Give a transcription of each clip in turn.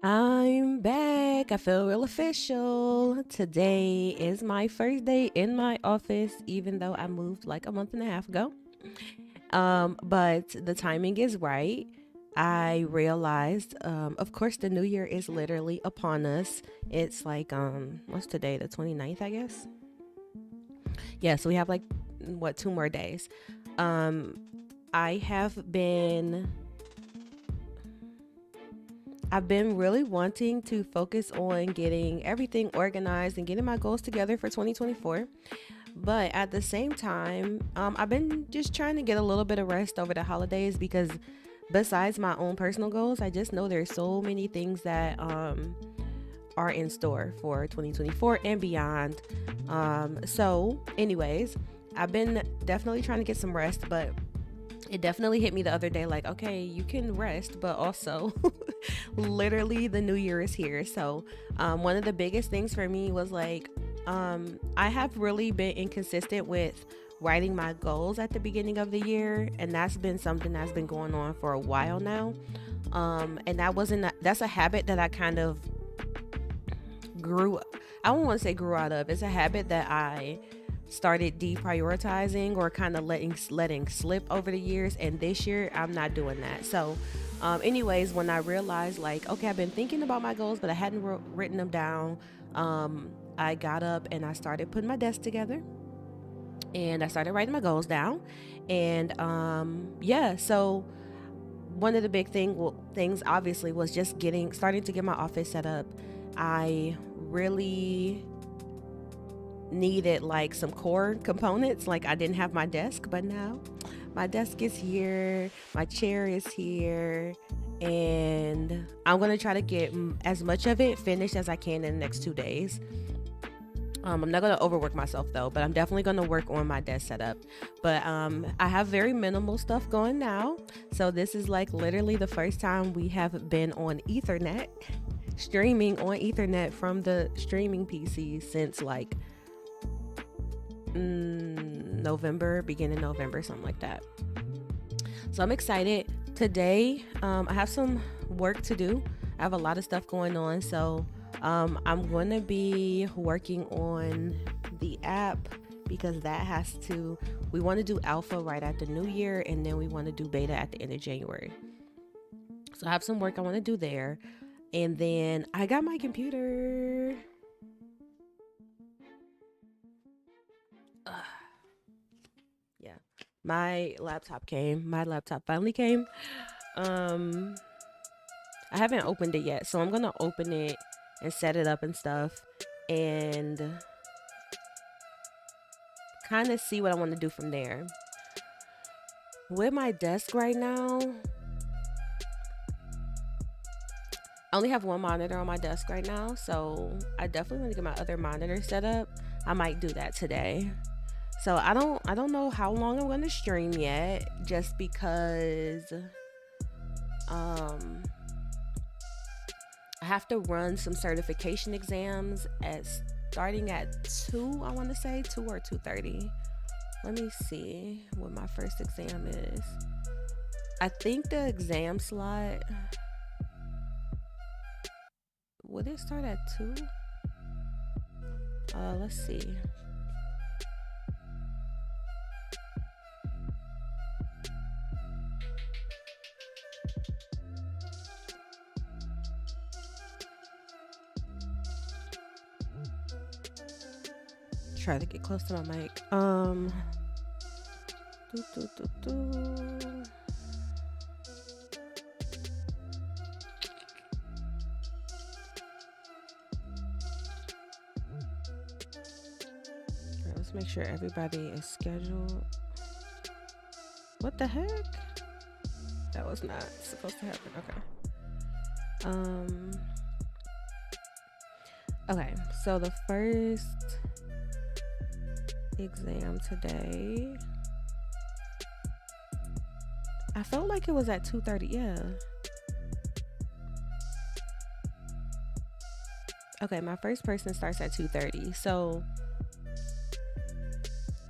I'm back. I feel real official. Today is my first day in my office, even though I moved like a month and a half ago. But the timing is right. I realized, of course, the new year is literally upon us. It's like, what's today? The 29th, I guess. Yeah, so we have like, what, 2 more days. Um, I have been I've been really wanting to focus on getting everything organized and getting my goals together for 2024. But at the same time, I've been just trying to get a little bit of rest over the holidays because besides my own personal goals, I just know there's so many things that are in store for 2024 and beyond. Anyways, I've been definitely trying to get some rest, but it definitely hit me the other day like, okay, you can rest, but also literally the new year is here. So one of the biggest things for me was like, I have really been inconsistent with writing my goals at the beginning of the year, and that's been something that's been going on for a while now. And that's a habit that I kind of grew I don't want to say grew out of. It's a habit that I started deprioritizing or kind of letting slip over the years, and this year I'm not doing that. So anyways, when I realized like, okay, I've been thinking about my goals but I hadn't written them down, I got up and I started putting my desk together and I started writing my goals down. And so one of the big things obviously was just starting to get my office set up. I really needed like some core components. Like, I didn't have my desk, but now my desk is here, my chair is here, and I'm gonna try to get as much of it finished as I can in the next 2 days. I'm not gonna overwork myself though, but I'm definitely gonna work on my desk setup. But I have very minimal stuff going now, so this is like literally the first time we have been on Ethernet, streaming on Ethernet from the streaming PC since like November, beginning November, something like that. So I'm excited. Today, I have some work to do. I have a lot of stuff going on. So I'm going to be working on the app because we want to do alpha right at the new year, and then we want to do beta at the end of January. So I have some work I want to do there. And then I got my computer. Yeah, my laptop finally came. I haven't opened it yet, so I'm gonna open it and set it up and stuff and kind of see what I want to do from there. With my desk right now, I only have one monitor on my desk right now, so I definitely want to get my other monitor set up. I might do that today. So I don't know how long I'm gonna stream yet, just because I have to run some certification exams starting at 2, I want to say 2 or 2:30. Let me see what my first exam is. I think the exam slot, would it start at 2? Let's see. Try to get close to my mic. Let's make sure everybody is scheduled. What the heck? That was not supposed to happen. Okay, so the first exam today, I felt like it was at 2:30. Yeah. Okay, my first person starts at 2:30. So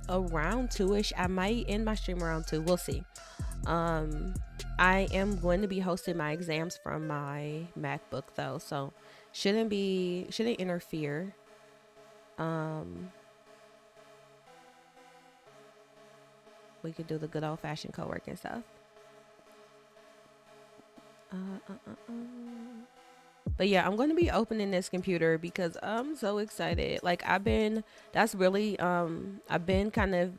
around 2ish, I might end my stream around 2. We'll see. I am going to be hosting my exams from my MacBook though, so shouldn't interfere. Um, we could do the good old fashioned co-working stuff. But yeah, I'm going to be opening this computer because I'm so excited. Like that's really, I've been kind of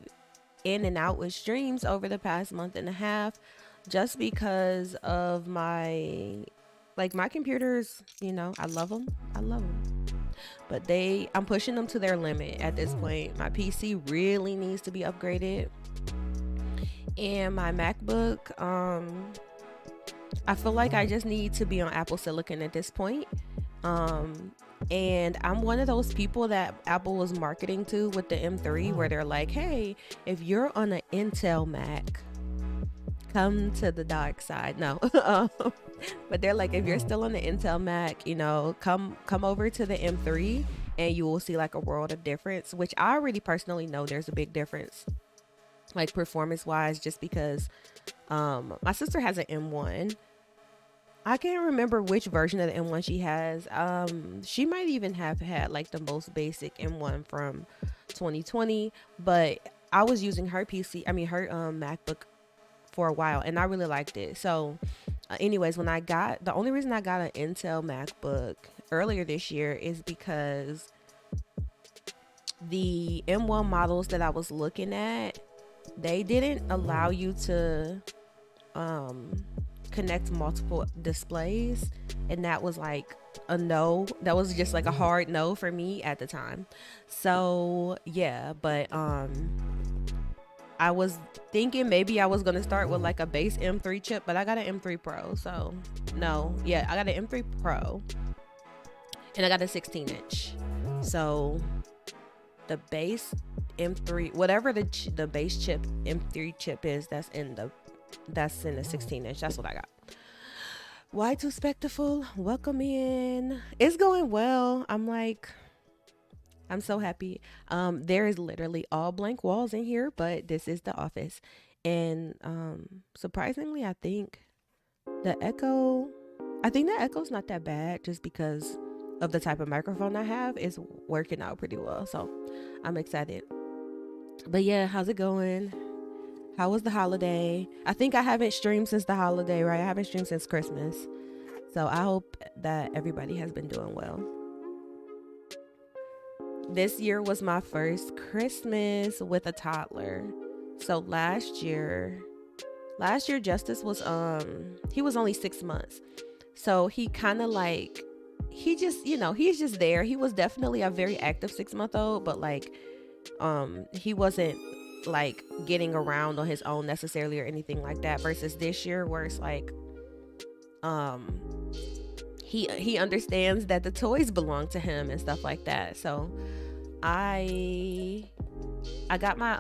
in and out with streams over the past month and a half just because of my computers, I love them. I love them. But I'm pushing them to their limit at this point. My PC really needs to be upgraded. And my MacBook, I feel like I just need to be on Apple Silicon at this point. And I'm one of those people that Apple was marketing to with the M3, where they're like, hey, if you're on an Intel Mac, come to the dark side. No. But they're like, if you're still on the Intel Mac, come over to the M3 and you will see like a world of difference, which I already personally know there's a big difference, like performance wise, just because my sister has an M1. I can't remember which version of the M1 she has. She might even have had like the most basic M1 from 2020, but I was using her MacBook for a while and I really liked it. So anyways, the only reason I got an Intel MacBook earlier this year is because the M1 models that I was looking at, they didn't allow you to connect multiple displays, and that was like a no. That was just like a hard no for me at the time. So yeah, but I was thinking maybe I was gonna start with like a base M3 chip, but I got an M3 Pro. So no, yeah, I got an M3 Pro and I got a 16-inch. So the base M3, whatever the base chip M3 chip is, that's in the 16-inch. That's what I got. Why too spectacle? Welcome in. It's going well. I'm so happy. There is literally all blank walls in here, but this is the office. And surprisingly, I think the echo's not that bad, just because of the type of microphone I have. Is working out pretty well. So I'm excited. But yeah, how's it going? How was the holiday? I think I haven't streamed since the holiday, right? I haven't streamed since Christmas. So I hope that everybody has been doing well. This year was my first Christmas with a toddler. So last year Justice was he was only 6 months. So he kind of like, he's just there. He was definitely a very active 6-month-old, but like he wasn't like getting around on his own necessarily or anything like that, versus this year where it's like he understands that the toys belong to him and stuff like that. So I got my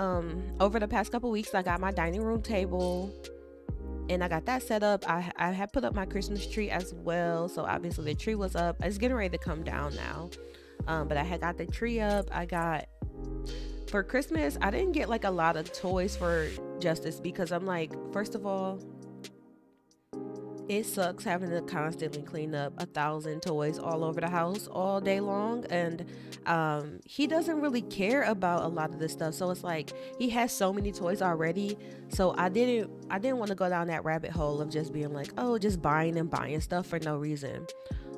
over the past couple weeks I got my dining room table and I got that set up. I had put up my Christmas tree as well, so obviously the tree was up. It's getting ready to come down now, but I had got the tree up. For Christmas, I didn't get like a lot of toys for Justice because I'm like, first of all, it sucks having to constantly clean up 1,000 toys all over the house all day long, and he doesn't really care about a lot of this stuff. So it's like he has so many toys already. So I didn't want to go down that rabbit hole of just being like, oh, just buying and buying stuff for no reason.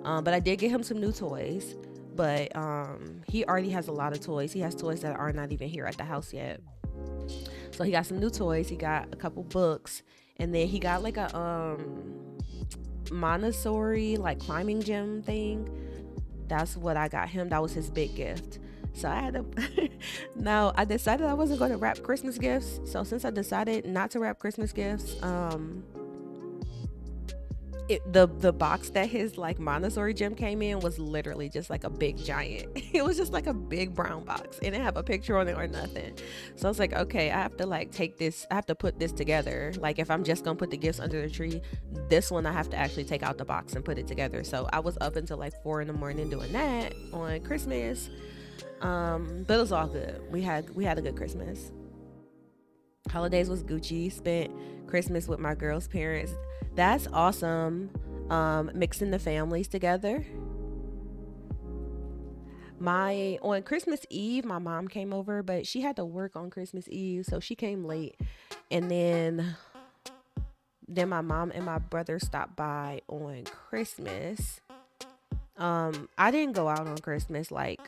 But I did get him some new toys. But he already has a lot of toys. He has toys that are not even here at the house yet. So he got some new toys. He got a couple books. And then he got like a Montessori like climbing gym thing. That's what I got him. That was his big gift. So I had to now I decided I wasn't going to wrap Christmas gifts. So since I decided not to wrap Christmas gifts, the box that his like Montessori gym came in was literally just like a big giant. It was just like a big brown box. It didn't have a picture on it or nothing. So I was like, okay, I have to like I have to put this together. Like if I'm just gonna put the gifts under the tree, this one I have to actually take out the box and put it together. So I was up until like 4 a.m. doing that on Christmas. But it was all good. We had a good Christmas. Holidays was Gucci. Spent Christmas with my girl's parents. That's awesome. Mixing the families together. On Christmas Eve, my mom came over, but she had to work on Christmas Eve, so she came late. And then my mom and my brother stopped by on Christmas. I didn't go out on Christmas. Like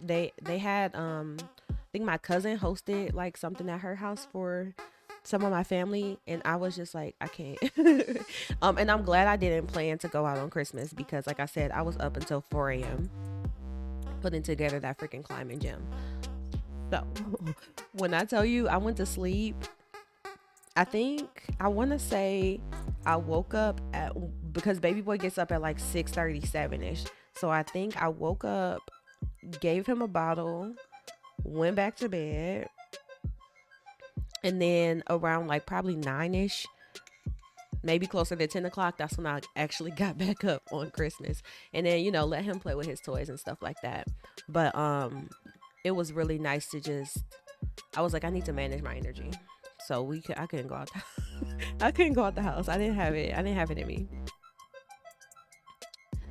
they had I think my cousin hosted like something at her house for some of my family, and I was just like, I can't. And I'm glad I didn't plan to go out on Christmas because, like I said, I was up until 4 a.m. putting together that freaking climbing gym. So when I tell you I went to sleep, I want to say I woke up because baby boy gets up at like 6:37ish. So I think I woke up, gave him a bottle, went back to bed, and then around like probably 9ish, maybe closer to 10 o'clock, that's when I actually got back up on Christmas. And then, let him play with his toys and stuff like that. But it was really nice to I was like, I need to manage my energy. So I couldn't go out. I couldn't go out the house. I didn't have it in me.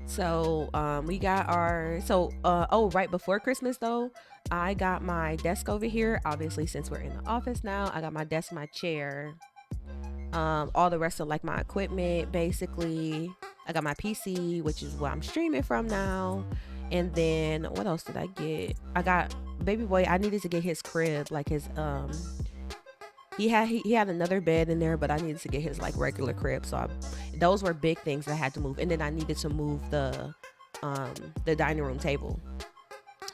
So we got right before Christmas though, I got my desk over here. Obviously, since we're in the office now, I got my desk, my chair, all the rest of like my equipment. Basically, I got my PC, which is where I'm streaming from now. And then what else did I get? I got baby boy. I needed to get his crib, like his he had another bed in there, but I needed to get his like regular crib. So those were big things that I had to move. And then I needed to move the dining room table.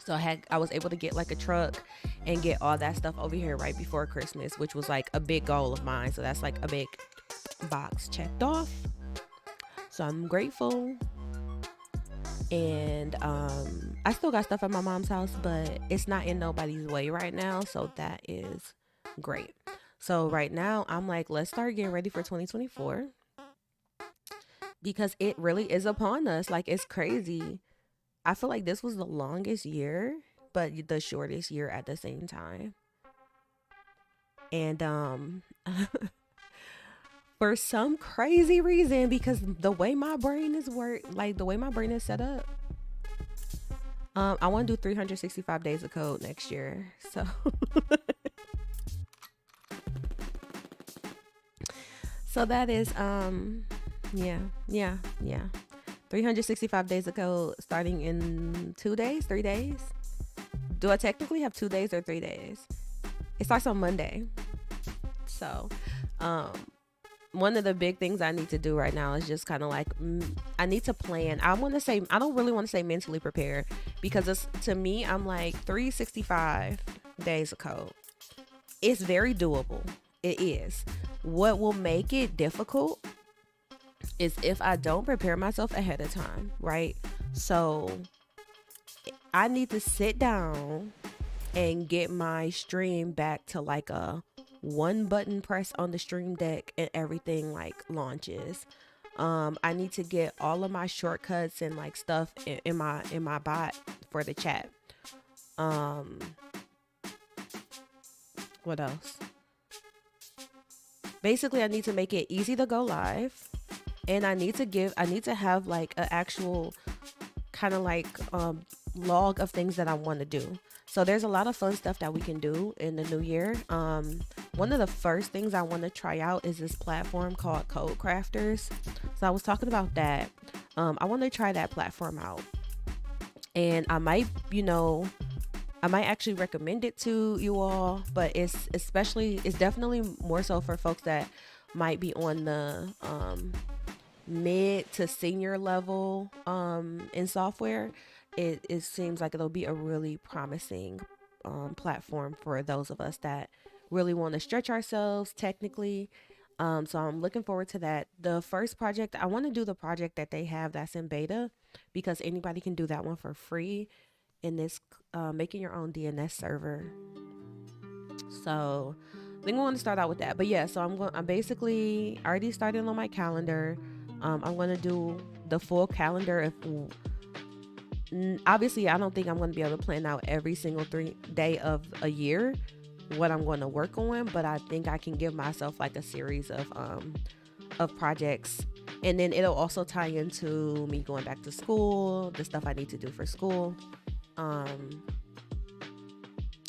So I was able to get like a truck and get all that stuff over here right before Christmas, which was like a big goal of mine. So that's like a big box checked off. So I'm grateful. And I still got stuff at my mom's house, but it's not in nobody's way right now. So that is great. So right now I'm like, let's start getting ready for 2024 because it really is upon us. Like, it's crazy. I feel like this was the longest year, but the shortest year at the same time. And for some crazy reason, because the way my brain is the way my brain is set up, I want to do 365 days of code next year. So so that is yeah 365 days of code starting in 3 days. Do I technically have 2 days or 3 days? It starts on Monday. So one of the big things I need to do right now is just kind of like I need to plan. I don't really want to say mentally prepare, because to me, I'm like 365 days of code. It's very doable. It is. What will make it difficult is if I don't prepare myself ahead of time, right? So I need to sit down and get my stream back to like a one button press on the stream deck and everything like launches. I need to get all of my shortcuts and like stuff in my bot for the chat. What else? Basically, I need to make it easy to go live, and I need to have like an actual kind of like log of things that I want to do. So there's a lot of fun stuff that we can do in the new year. One of the first things I want to try out is this platform called Code Crafters. So I was talking about that. I want to try that platform out, and I might actually recommend it to you all, but it's definitely more so for folks that might be on the mid to senior level in software. It seems like it'll be a really promising platform for those of us that really want to stretch ourselves technically. So I'm looking forward to that. The first project, I want to do the project that they have that's in beta, because anybody can do that one for free. And it's making your own DNS server. So I think we want to start out with that. But yeah, so I'm basically already starting on my calendar. I'm going to do the full calendar. Obviously, I don't think I'm going to be able to plan out every single day of a year, what I'm going to work on, but I think I can give myself like a series of projects, and then it'll also tie into me going back to school, the stuff I need to do for school.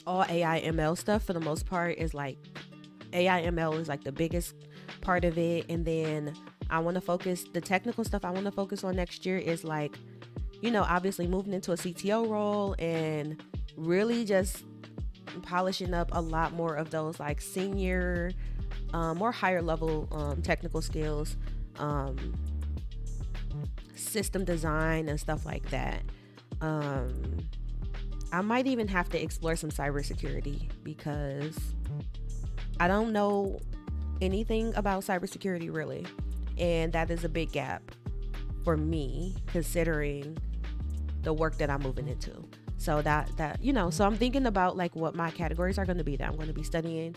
All AI ML stuff for the most part is like AI ML is like the biggest part of it, and then I want to focus the technical stuff I want to focus on next year is like, obviously moving into a CTO role and really just polishing up a lot more of those like senior, more higher level technical skills, system design and stuff like that. I might even have to explore some cybersecurity because I don't know anything about cybersecurity really, and that is a big gap for me considering the work that I'm moving into. So so I'm thinking about like what my categories are going to be that I'm going to be studying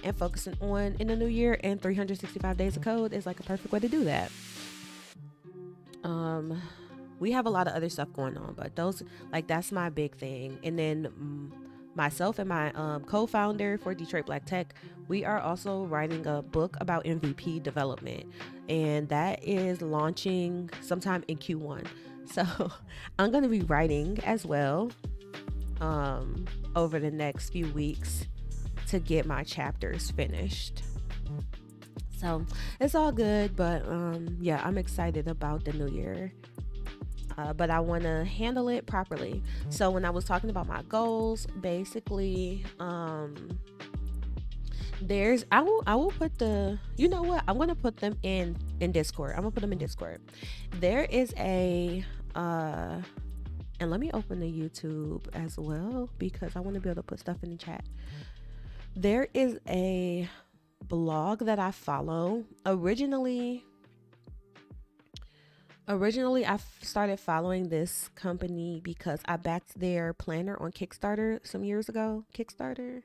and focusing on in the new year, and 365 days of code is like a perfect way to do that. We have a lot of other stuff going on, but that's my big thing. And then myself and my co-founder for Detroit Black Tech, we are also writing a book about MVP development, and that is launching sometime in Q1. So I'm going to be writing as well over the next few weeks to get my chapters finished. So it's all good, but yeah, I'm excited about the new year. But I want to handle it properly. So when I was talking about my goals, basically, I will put I'm going to put them in Discord. I'm going to put them in Discord. There is and let me open the YouTube as well because I want to be able to put stuff in the chat. There is a blog that I follow. Originally, I started following this company because I backed their planner on Kickstarter some years ago. Kickstarter?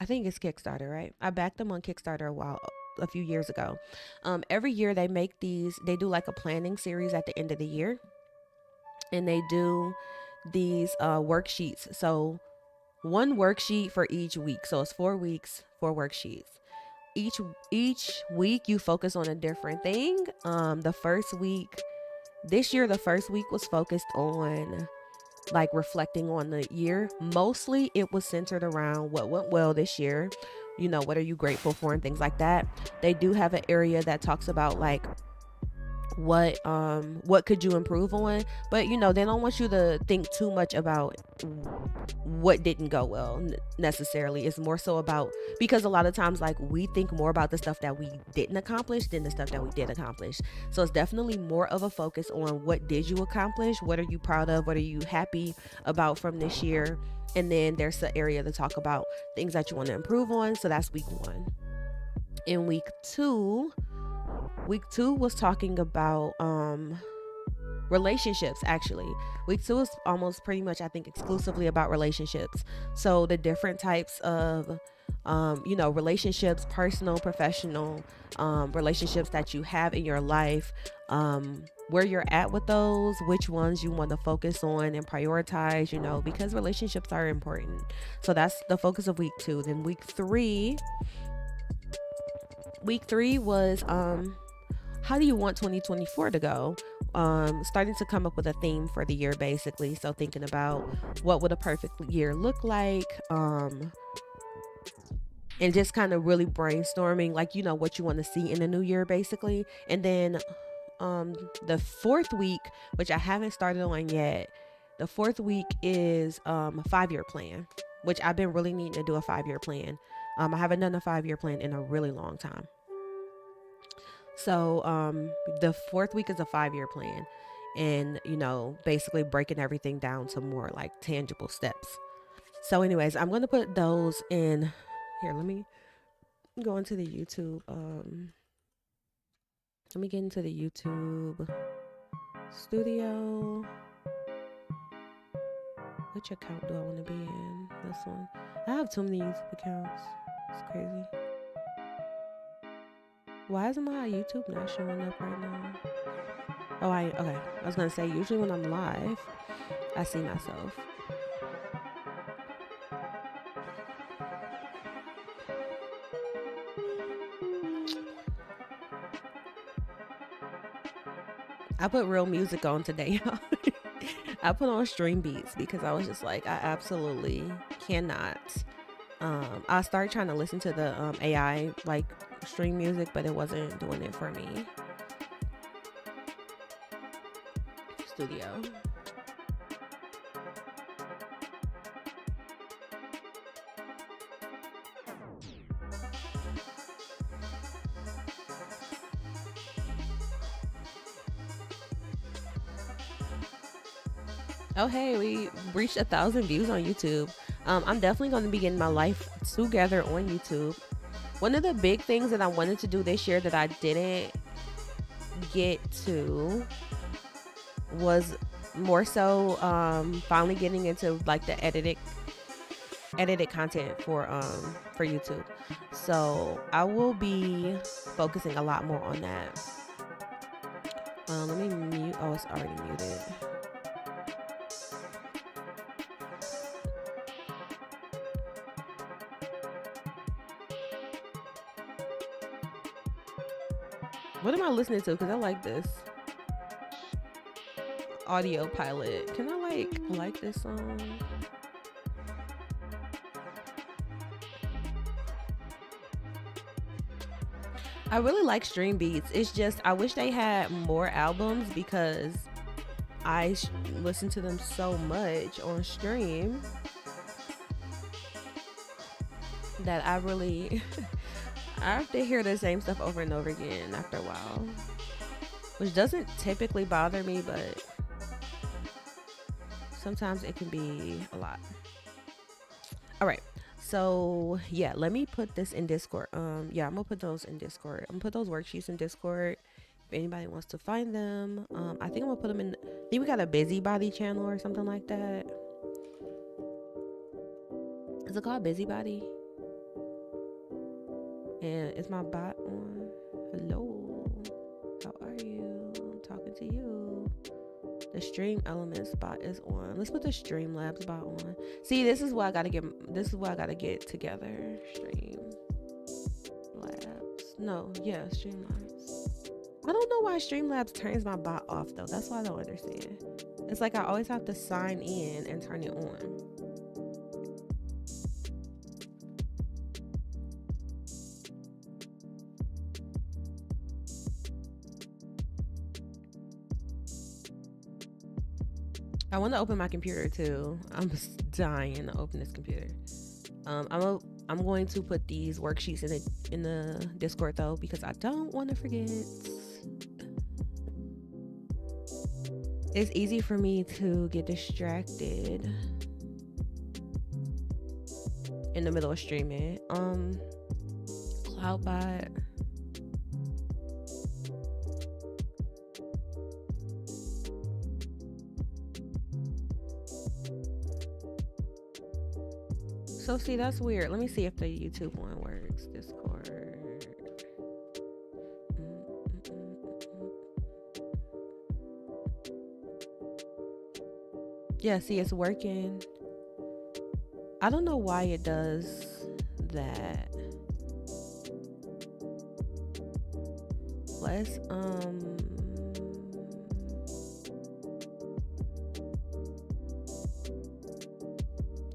I think it's Kickstarter, right? I backed them on Kickstarter a few years ago. Every year they do like a planning series at the end of the year, and they do these worksheets. So one worksheet for each week. So it's 4 weeks, 4 worksheets. Each week you focus on a different thing. This year, the first week was focused on like reflecting on the year. Mostly it was centered around what went well this year. What are you grateful for and things like that. They do have an area that talks about like what could you improve on, but they don't want you to think too much about what didn't go well necessarily. It's more so about, because a lot of times like we think more about the stuff that we didn't accomplish than the stuff that we did accomplish. So it's definitely more of a focus on what did you accomplish, what are you proud of, what are you happy about from this year, and then there's an area to talk about things that you want to improve on. So that's week 1. In week 2 was talking about relationships. Actually, week 2 is almost pretty much, I think, exclusively about relationships. So the different types of relationships, personal, professional, relationships that you have in your life, where you're at with those, which ones you want to focus on and prioritize, because relationships are important. So that's the focus of week 2. Then week 3 was how do you want 2024 to go? Starting to come up with a theme for the year, basically. So thinking about what would a perfect year look like, and just kind of really brainstorming, like, what you want to see in the new year, basically. And then the 4th week, which I haven't started on yet, the 4th week is a 5-year plan, which I've been really needing to do a 5-year plan. I haven't done a 5-year plan in a really long time. So the 4th week is a 5-year plan, and basically breaking everything down to more like tangible steps. So anyways, I'm going to put those in here. Let me go into the YouTube. Let me get into the YouTube studio. Which account do I want to be in? This one. I have too many YouTube accounts. It's crazy. Why is my YouTube not showing up right now? Okay. I was gonna say, usually when I'm live, I see myself. I put real music on today, y'all. I put on stream beats because I was just like, I absolutely cannot. I started trying to listen to the AI like stream music, but it wasn't doing it for me. Studio. Oh, hey, we reached 1,000 views on YouTube. I'm definitely going to be getting my life together on YouTube. One of the big things that I wanted to do this year that I didn't get to was more so finally getting into like the edited content for YouTube. So I will be focusing a lot more on that. Let me mute. Oh, it's already muted. What am I listening to? Because I like this. Audio Pilot. Can I like this song? I really like stream beats. It's just I wish they had more albums because I listen to them so much on stream that I really I have to hear the same stuff over and over again after a while, which doesn't typically bother me, but sometimes it can be a lot. All right. So yeah, let me put this in Discord. Yeah, I'm gonna put those in Discord. I'm gonna put those worksheets in Discord. If anybody wants to find them, I think I'm gonna put them in. I think we got a busybody channel or something like that. Is it called Busybody? And is my bot on? Hello, how are you? I'm talking to you. The Stream Elements bot is on. Let's put the Streamlabs bot on. See, this is what I gotta get. This is what I gotta get together. Streamlabs. No, yeah, Streamlabs. I don't know why Streamlabs turns my bot off though. That's what I don't understand. It's like I always have to sign in and turn it on. I want to open my computer too. I'm just dying to open this computer. I'm going to put these worksheets in the Discord though because I don't want to forget. It's easy for me to get distracted in the middle of streaming. Cloudbot. So see, that's weird. Let me see if the YouTube one works. Discord. Yeah, see, it's working. I don't know why it does that. Let's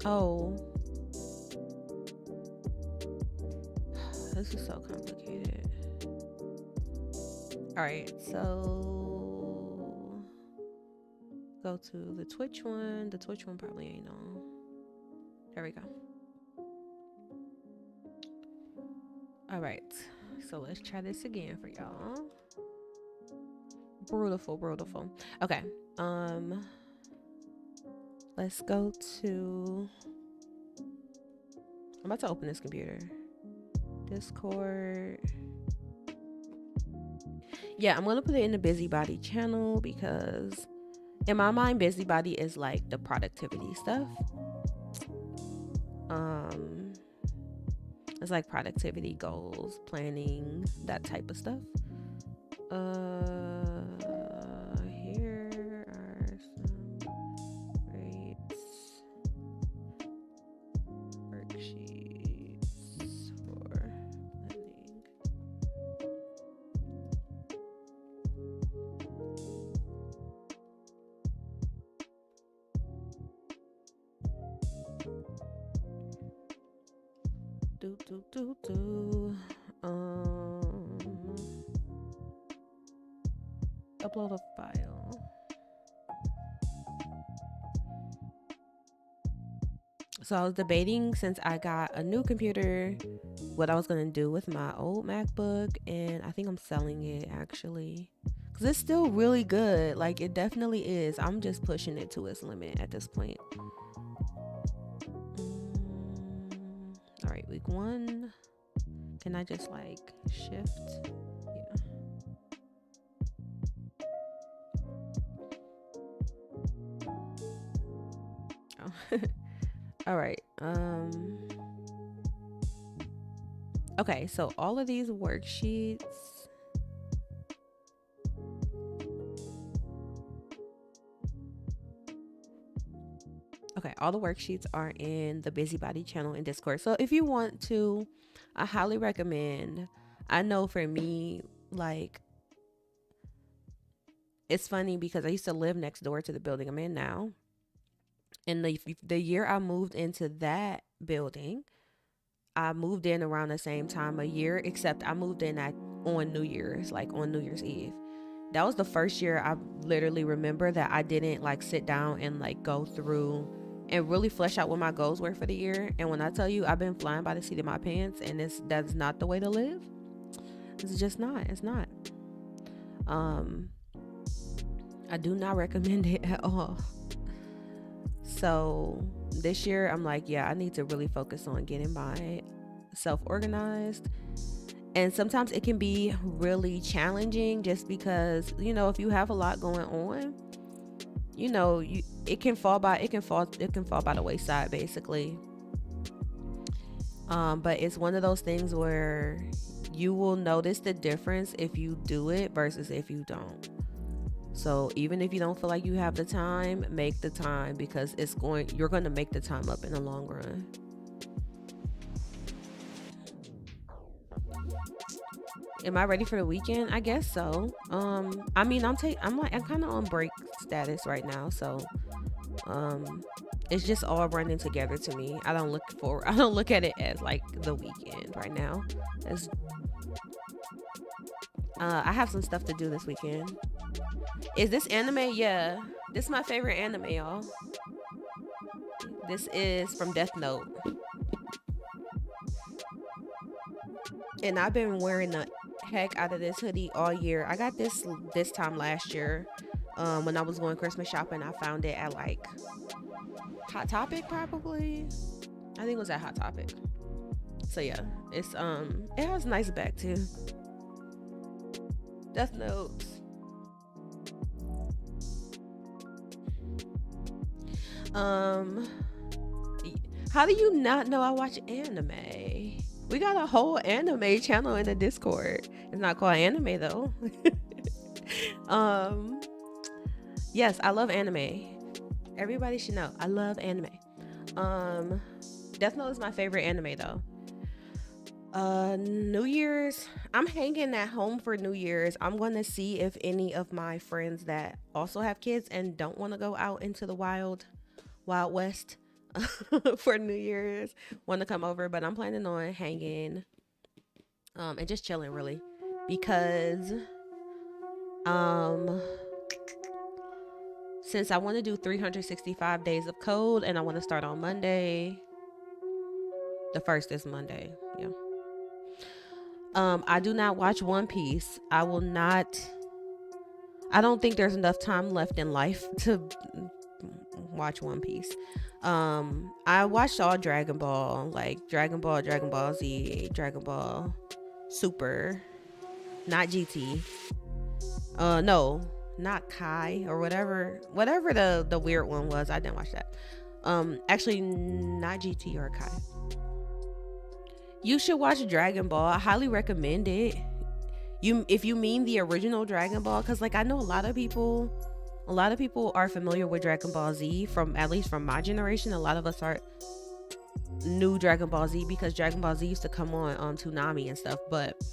oh, this is so complicated. All right, so go to the Twitch one. The Twitch one probably ain't on. There we go. All right, so let's try this again for y'all. Beautiful. Okay, let's go to, I'm about to open this computer. Discord. Yeah, I'm gonna put it in the busybody channel because in my mind busybody is like the productivity stuff. It's like productivity goals, planning, that type of stuff. Here are some rates worksheets for planning. Upload a file. So I was debating, since I got a new computer, what I was gonna do with my old MacBook, and I think I'm selling it actually, because it's still really good. Like, it definitely is. I'm just pushing it to its limit at this point. All right, week 1. Can I just like shift? Yeah. Oh. All right. Okay, so all of these worksheets. Okay, all the worksheets are in the Busybody channel in Discord. So if you want to, I highly recommend. I know for me, like, it's funny because I used to live next door to the building I'm in now. And the year I moved into that building, I moved in around the same time of year, except I moved in on New Year's, like on New Year's Eve. That was the first year I literally remember that I didn't like sit down and like go through and really flesh out what my goals were for the year. And when I tell you I've been flying by the seat of my pants, and that's not the way to live. It's just not. It's not. I do not recommend it at all. So this year I'm like, yeah, I need to really focus on getting myself organized. And sometimes it can be really challenging, just because, you know, if you have a lot going on, you know, it can fall by the wayside, basically. But it's one of those things where you will notice the difference if you do it versus if you don't. So even if you don't feel like you have the time, make the time, because you're going to make the time up in the long run. Am I ready for the weekend? I guess so. I mean, I'm kind of on break status right now, so it's just all running together to me. I don't look at it as like the weekend right now. I have some stuff to do this weekend. Is this anime? Yeah, this is my favorite anime, y'all. This is from Death Note, and I've been wearing the heck out of this hoodie all year. I got this time last year, when I was going Christmas shopping. I found it at like Hot Topic, probably. I think it was at Hot Topic. So yeah, it has a nice back too. Death Note. How do you not know I watch anime? We got a whole anime channel in the Discord. It's not called anime though. Yes, I love anime. Everybody should know I love anime. Death Note is my favorite anime though. New Year's, I'm hanging at home for New Year's. I'm going to see if any of my friends that also have kids and don't want to go out into the wild west for New Year's want to come over, but I'm planning on hanging and just chilling, really, because since I want to do 365 days of code and I want to start on Monday. The first is Monday. Yeah. I do not watch One Piece. I don't think there's enough time left in life to watch One Piece. I watched all Dragon Ball, like Dragon Ball, Dragon Ball Z, Dragon Ball Super, not GT. No, not Kai or whatever the weird one was. I didn't watch that. Actually, not GT or Kai. You should watch Dragon Ball. I highly recommend it. If you mean the original Dragon Ball, because like I know a lot of people are familiar with Dragon Ball Z, at least from my generation. A lot of us are new Dragon Ball Z because Dragon Ball Z used to come on Toonami and stuff. But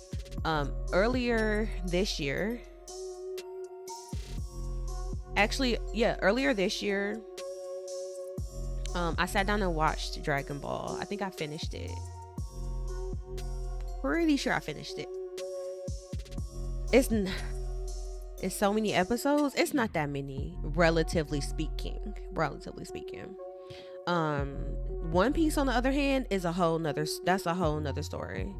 earlier this year, I sat down and watched Dragon Ball. I think I finished it. pretty sure I finished it. It's so many episodes. It's not that many, relatively speaking. One Piece, on the other hand, is a whole nother story.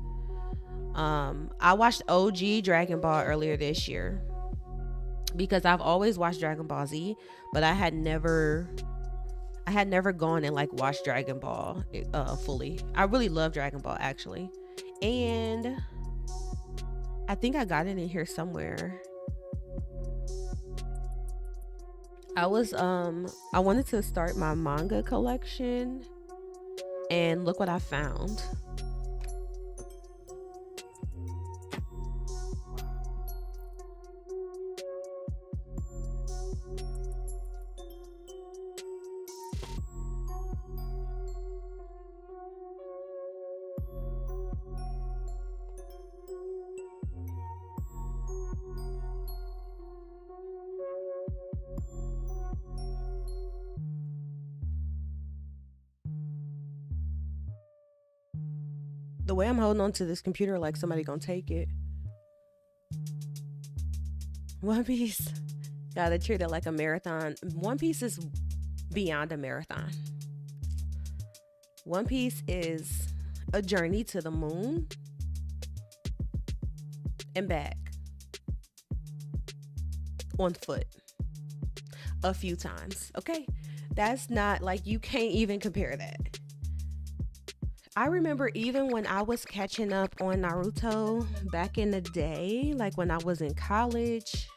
I watched OG Dragon Ball earlier this year because I've always watched Dragon Ball Z, but I had never gone and like watched Dragon Ball fully. I really love Dragon Ball, actually, and I think I got it in here somewhere. I wanted to start my manga collection, and look what I found. The way I'm holding on to this computer like somebody gonna take it. One Piece, gotta treat it like a marathon. One Piece is beyond a marathon. One Piece is a journey to the moon and back on foot a few times. Okay, that's not like, you can't even compare that. I remember even when I was catching up on Naruto back in the day, like when I was in college,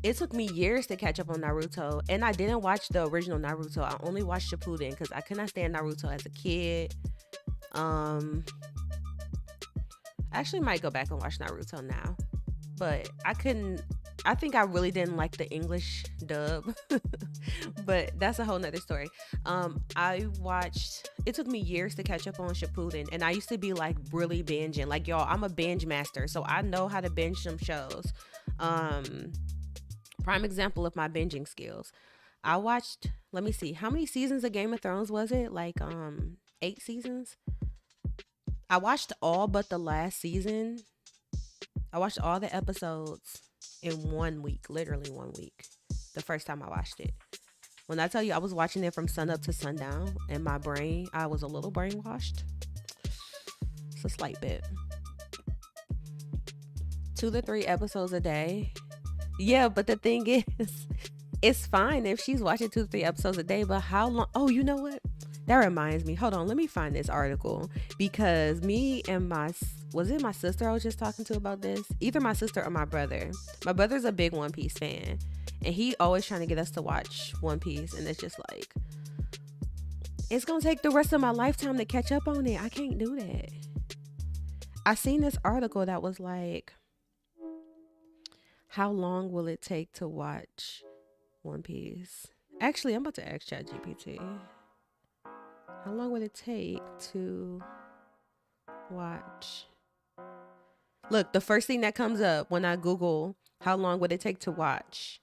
it took me years to catch up on Naruto, and I didn't watch the original Naruto. I only watched Shippuden because I could not stand Naruto as a kid. I actually might go back and watch Naruto now, but I think I really didn't like the English dub, but that's a whole nother story. It took me years to catch up on Shippuden, and I used to be like really binging. Like, y'all, I'm a binge master, so I know how to binge some shows. Prime example of my binging skills. I watched, let me see, how many seasons of Game of Thrones was it? Like 8 seasons? I watched all but the last season. I watched all the episodes in 1 week, literally 1 week, the first time I watched it. When I tell you I was watching it from sun up to sundown, and my brain, I was a little brainwashed. It's a slight bit. 2 to 3 episodes a day. Yeah, but the thing is, it's fine if she's watching 2 to 3 episodes a day, but how long? Oh, you know what? That reminds me. Hold on, let me find this article, because me and was it my sister I was just talking to about this? Either my sister or my brother. My brother's a big One Piece fan, and he always trying to get us to watch One Piece, and it's just like, it's gonna take the rest of my lifetime to catch up on it. I can't do that. I seen this article that was like, how long will it take to watch One Piece? Actually, I'm about to ask ChatGPT. How long would it take to watch? Look, the first thing that comes up when I Google how long would it take to watch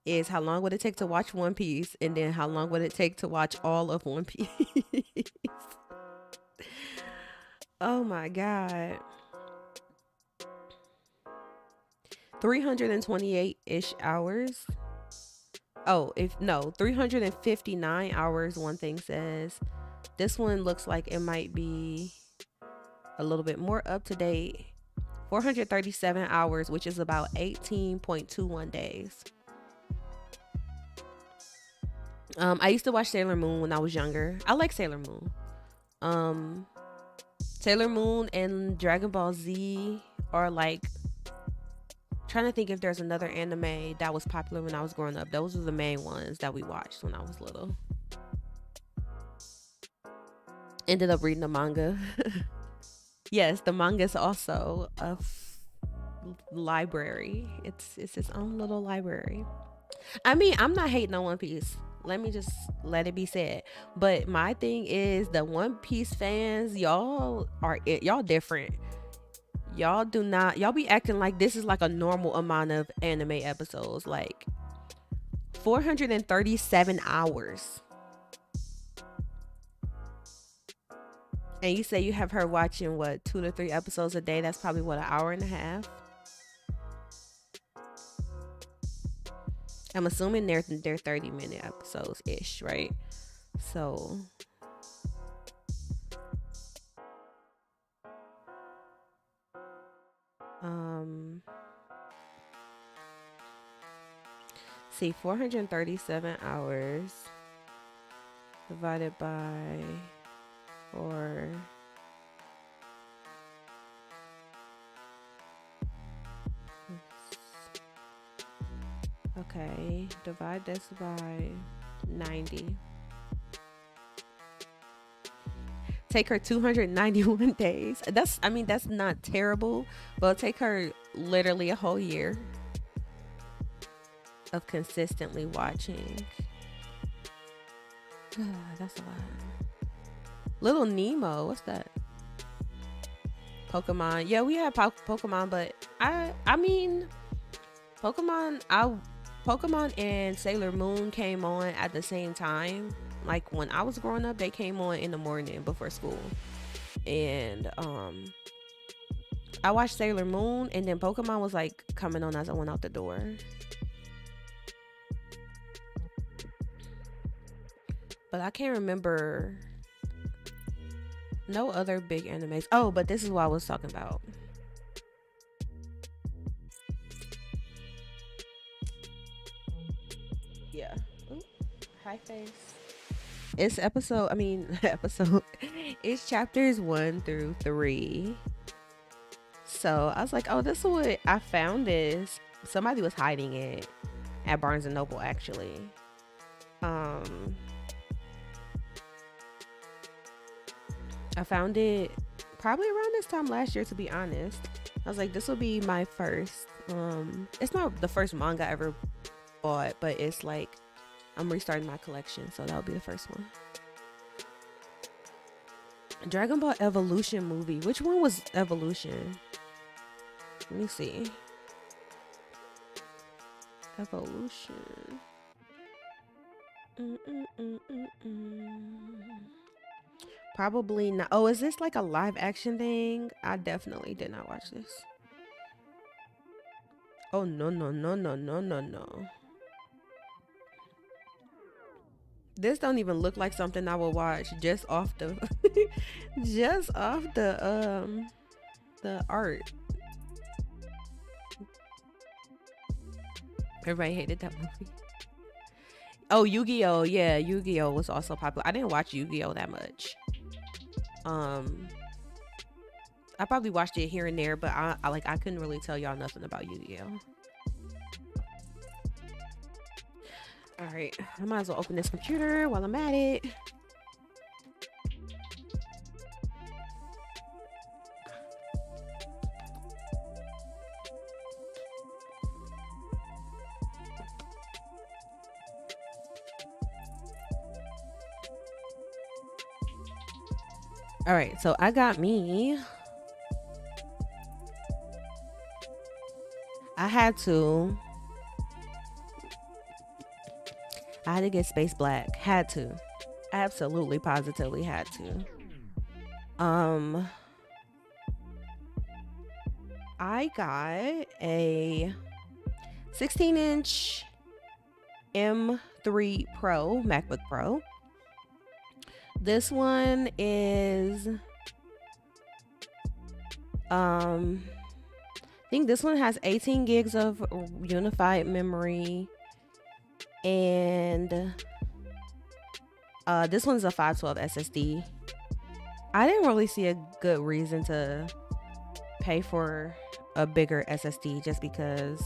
is how long would it take to watch One Piece, and then how long would it take to watch all of One Piece. Oh my God. 328-ish hours. 359 hours, one thing says. This one looks like it might be a little bit more up to date. 437 hours, which is about 18.21 days. I used to watch Sailor Moon when I was younger. I like Sailor Moon. Sailor Moon and Dragon Ball Z are like, trying to think if there's another anime that was popular when I was growing up. Those were the main ones that we watched when I was little. Ended up reading the manga. Yes, the manga is also a library. It's its own little library. I mean, I'm not hating on One Piece. Let me just let it be said. But my thing is, the One Piece fans, y'all different. Y'all be acting like this is like a normal amount of anime episodes. Like 437 hours. And you say you have her watching what, 2 to 3 episodes a day? That's probably what, an hour and a half. I'm assuming they're 30-minute episodes ish, right? So see, 437 hours divided by 4. Okay, divide this by 90. Take her 291 days. I mean, that's not terrible, but it'll take her literally a whole year of consistently watching. That's a lot. Little Nemo, what's that? Pokemon. Yeah, we had Pokemon, but I mean, Pokemon and Sailor Moon came on at the same time. Like when I was growing up, they came on in the morning before school. And I watched Sailor Moon, and then Pokemon was like coming on as I went out the door. But I can't remember no other big animes. Oh, but this is what I was talking about. Yeah. Ooh, hi face. It's it's chapters 1 through 3. So I was like, oh, this is what I found. This somebody was hiding it at Barnes and Noble, actually. I found it probably around this time last year, to be honest. I was like, this will be my first. It's not the first manga I ever bought, but it's like I'm restarting my collection, so that'll be the first one. Dragon Ball Evolution movie. Which one was Evolution? Let me see. Evolution. Probably not. Oh, is this like a live action thing? I definitely did not watch this. Oh, no. This don't even look like something I will watch just off the the art. Everybody hated that movie. Oh, Yu-Gi-Oh! Yeah, Yu-Gi-Oh! Was also popular. I didn't watch Yu-Gi-Oh! That much. I probably watched it here and there, but I couldn't really tell y'all nothing about Yu-Gi-Oh! All right, I might as well open this computer while I'm at it. All right, so I got me. I had to get Space Black. Had to. Absolutely, positively had to. I got a 16-inch M3 Pro Macbook Pro. This one is I think this one has 18 gigs of unified memory, and this one's a 512 SSD. I didn't really see a good reason to pay for a bigger SSD just because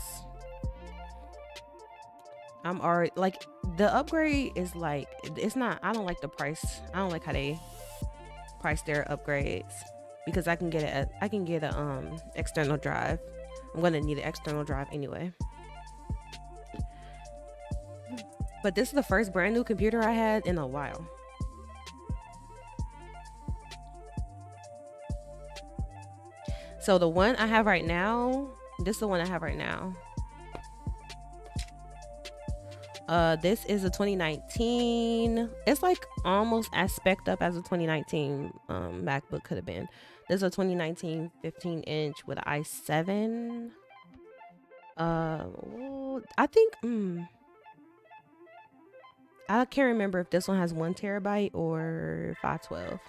I'm already like, the upgrade is like, it's not, I don't like the price. I don't like how they price their upgrades, because I can get a external drive. I'm gonna need an external drive anyway. But this is the first brand new computer I had in a while. So the one I have right now, this is the one I have right now. This is a 2019. It's like almost as spec'd up as a 2019 MacBook could have been. This is a 2019 15-inch with i7. Well, I think I can't remember if this one has 1 terabyte or 512.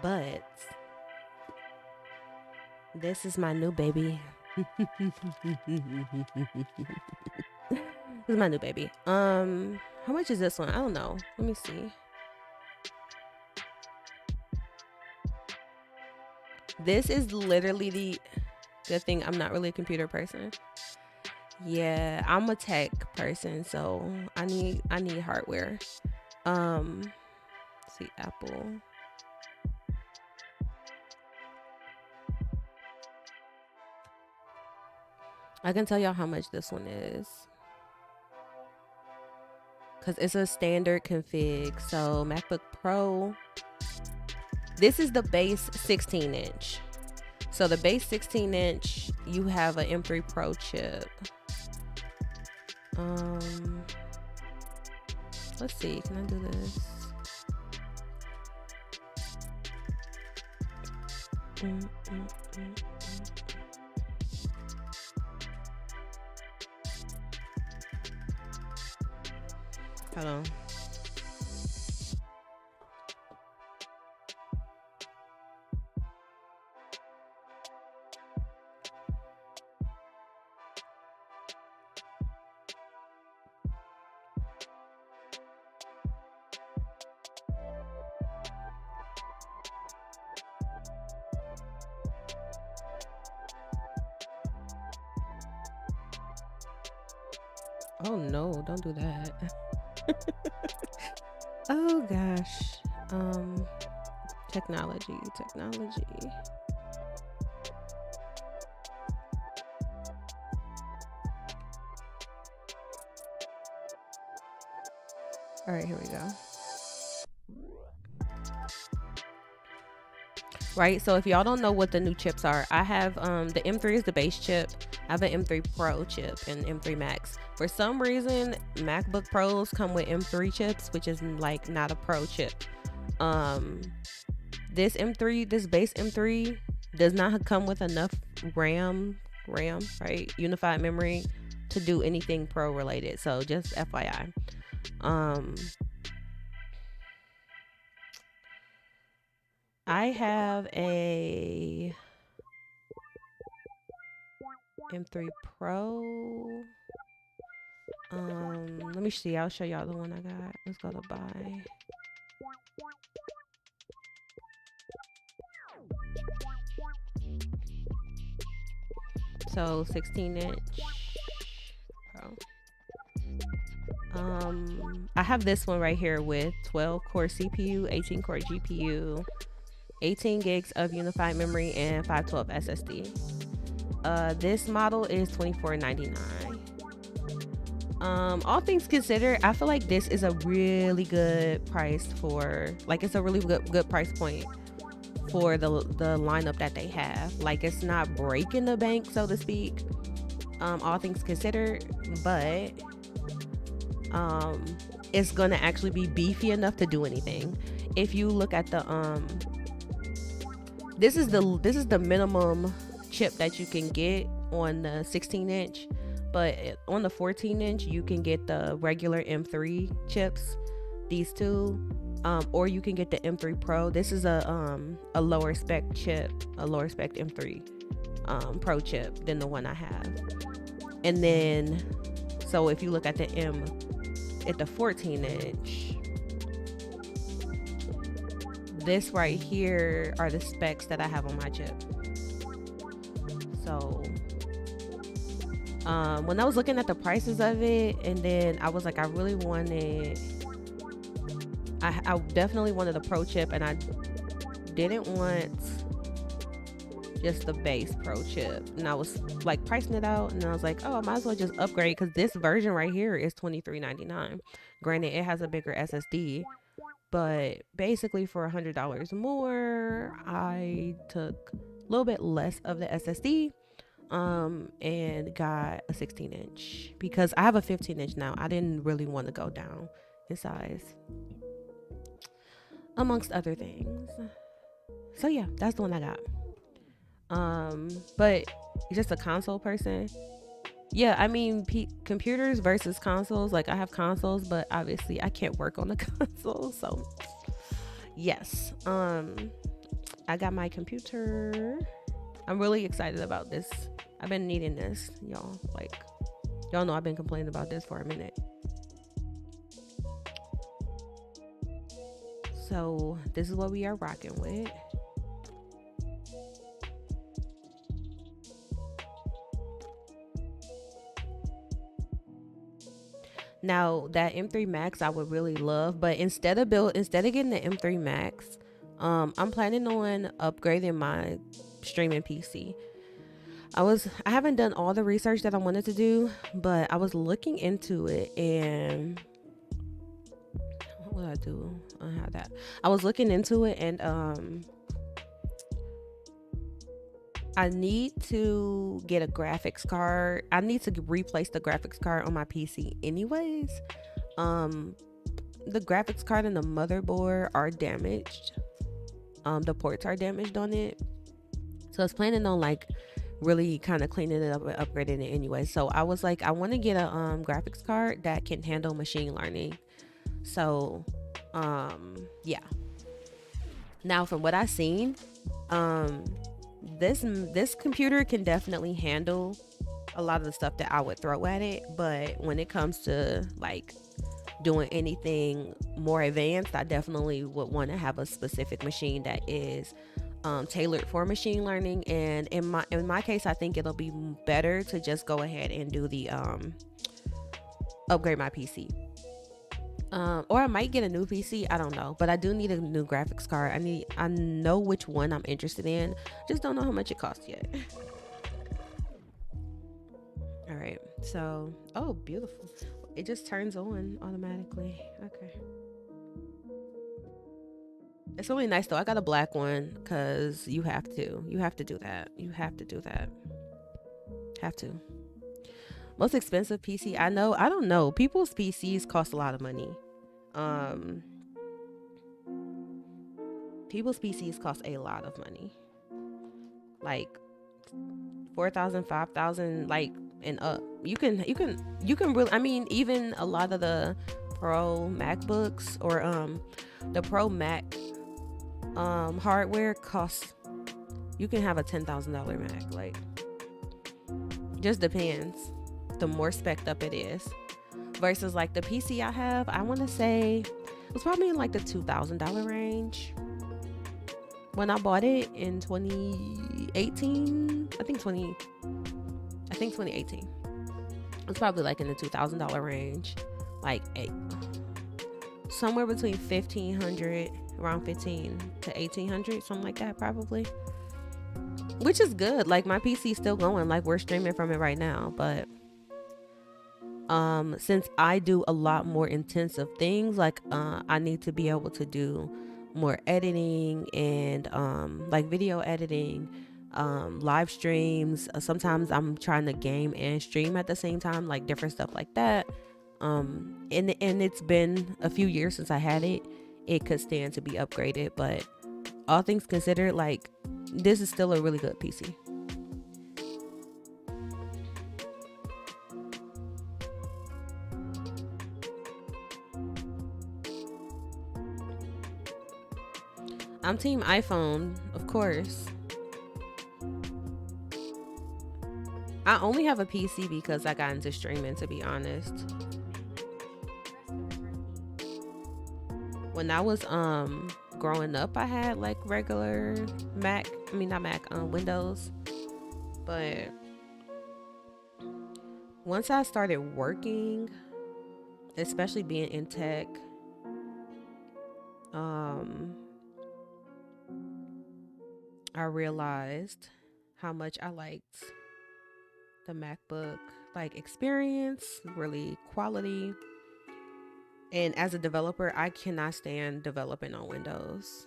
But this is my new baby. This is my new baby. How much is this one? I don't know. Let me see. This is literally the good thing I'm not really a computer person. Yeah, I'm a tech person, so I need hardware. Let's see, Apple. I can tell y'all how much this one is, because it's a standard config. So MacBook Pro, this is the base 16-inch. So the base 16-inch, you have an M3 Pro chip. Let's see, can I do this? Hold on. Oh no, don't do that. Oh gosh. Technology. All right, here we go. Right, so if y'all don't know what the new chips are, I have the M3 is the base chip. I have an M3 Pro chip and M3 Max. For some reason, MacBook Pros come with M3 chips, which is like not a Pro chip. This base M3 does not come with enough RAM, right? Unified memory to do anything Pro related. So just FYI. I have a M3 Pro. Let me see. I'll show y'all the one I got. Let's go to buy. So 16-inch Pro. I have this one right here with 12 core CPU, 18 core GPU, 18 gigs of unified memory, and 512 SSD. This model is $24.99. All things considered, I feel like this is a really good price for, like, it's a really good price point for the lineup that they have. Like, it's not breaking the bank, so to speak, all things considered, but it's gonna actually be beefy enough to do anything. If you look at the this is the minimum chip that you can get on the 16-inch, but on the 14-inch you can get the regular M3 chips, these two, or you can get the M3 Pro. This is a lower spec chip, a lower spec M3 Pro chip than the one I have. And then, so if you look at the 14-inch, this right here are the specs that I have on my chip. So when I was looking at the prices of it, and then I was like, I really wanted, I definitely wanted a Pro chip, and I didn't want just the base Pro chip. And I was like pricing it out, and I was like, oh, I might as well just upgrade, because this version right here is $23.99. Granted, it has a bigger SSD, but basically for $100 more, I took a little bit less of the SSD, and got a 16-inch because I have a 15-inch now. I didn't really want to go down in size, amongst other things. So yeah, that's the one I got. But just a console person. Yeah, I mean, computers versus consoles. Like, I have consoles, but obviously I can't work on the console. So yes, I got my computer. I'm really excited about this. I've been needing this, y'all. Like, y'all know I've been complaining about this for a minute. So this is what we are rocking with. Now that M3 Max I would really love, but instead of getting the M3 Max, I'm planning on upgrading my streaming PC. I haven't done all the research that I wanted to do, but I was looking into it, and what would I do? I have that. I was looking into it, and I need to get a graphics card. I need to replace the graphics card on my PC anyways. The graphics card and the motherboard are damaged. The ports are damaged on it. So I was planning on like really kind of cleaning it up and upgrading it anyway. So I was like, I want to get a graphics card that can handle machine learning. So yeah. Now from what I've seen, this computer can definitely handle a lot of the stuff that I would throw at it, but when it comes to like doing anything more advanced, I definitely would want to have a specific machine that is tailored for machine learning. And in my case, I think it'll be better to just go ahead and do the upgrade my PC. Or I might get a new PC. I don't know, but I do need a new graphics card. I know which one I'm interested in. Just don't know how much it costs yet. All right. So, oh, beautiful. It just turns on automatically. Okay. It's really nice though. I got a black one because you have to do that. You have to do that. Have to. Most expensive PC I know. I don't know. People's PCs cost a lot of money. People's PCs cost a lot of money. Like 4,000, 5,000, like and up. You can really. I mean, even a lot of the Pro MacBooks or the Pro Mac hardware costs. You can have a $10,000 Mac. Like, just depends. The more spec'd up it is, versus like the PC I have, I want to say it was probably in like the $2,000 range when I bought it in 2018. I think 2018. It was probably like in the $2,000 range, like somewhere between 1,500, around 15 to 1,800, something like that, probably. Which is good. Like, my PC's still going. Like, we're streaming from it right now, but since I do a lot more intensive things, like I need to be able to do more editing and like video editing, live streams. Sometimes I'm trying to game and stream at the same time, like different stuff like that. And it's been a few years since I had it. It could stand to be upgraded, but all things considered, like, this is still a really good PC. I'm team iPhone, of course. I only have a PC because I got into streaming, to be honest. When I was growing up, I had like regular Windows. But once I started working, especially being in tech, I realized how much I liked the MacBook, like, experience, really quality. And as a developer, I cannot stand developing on Windows.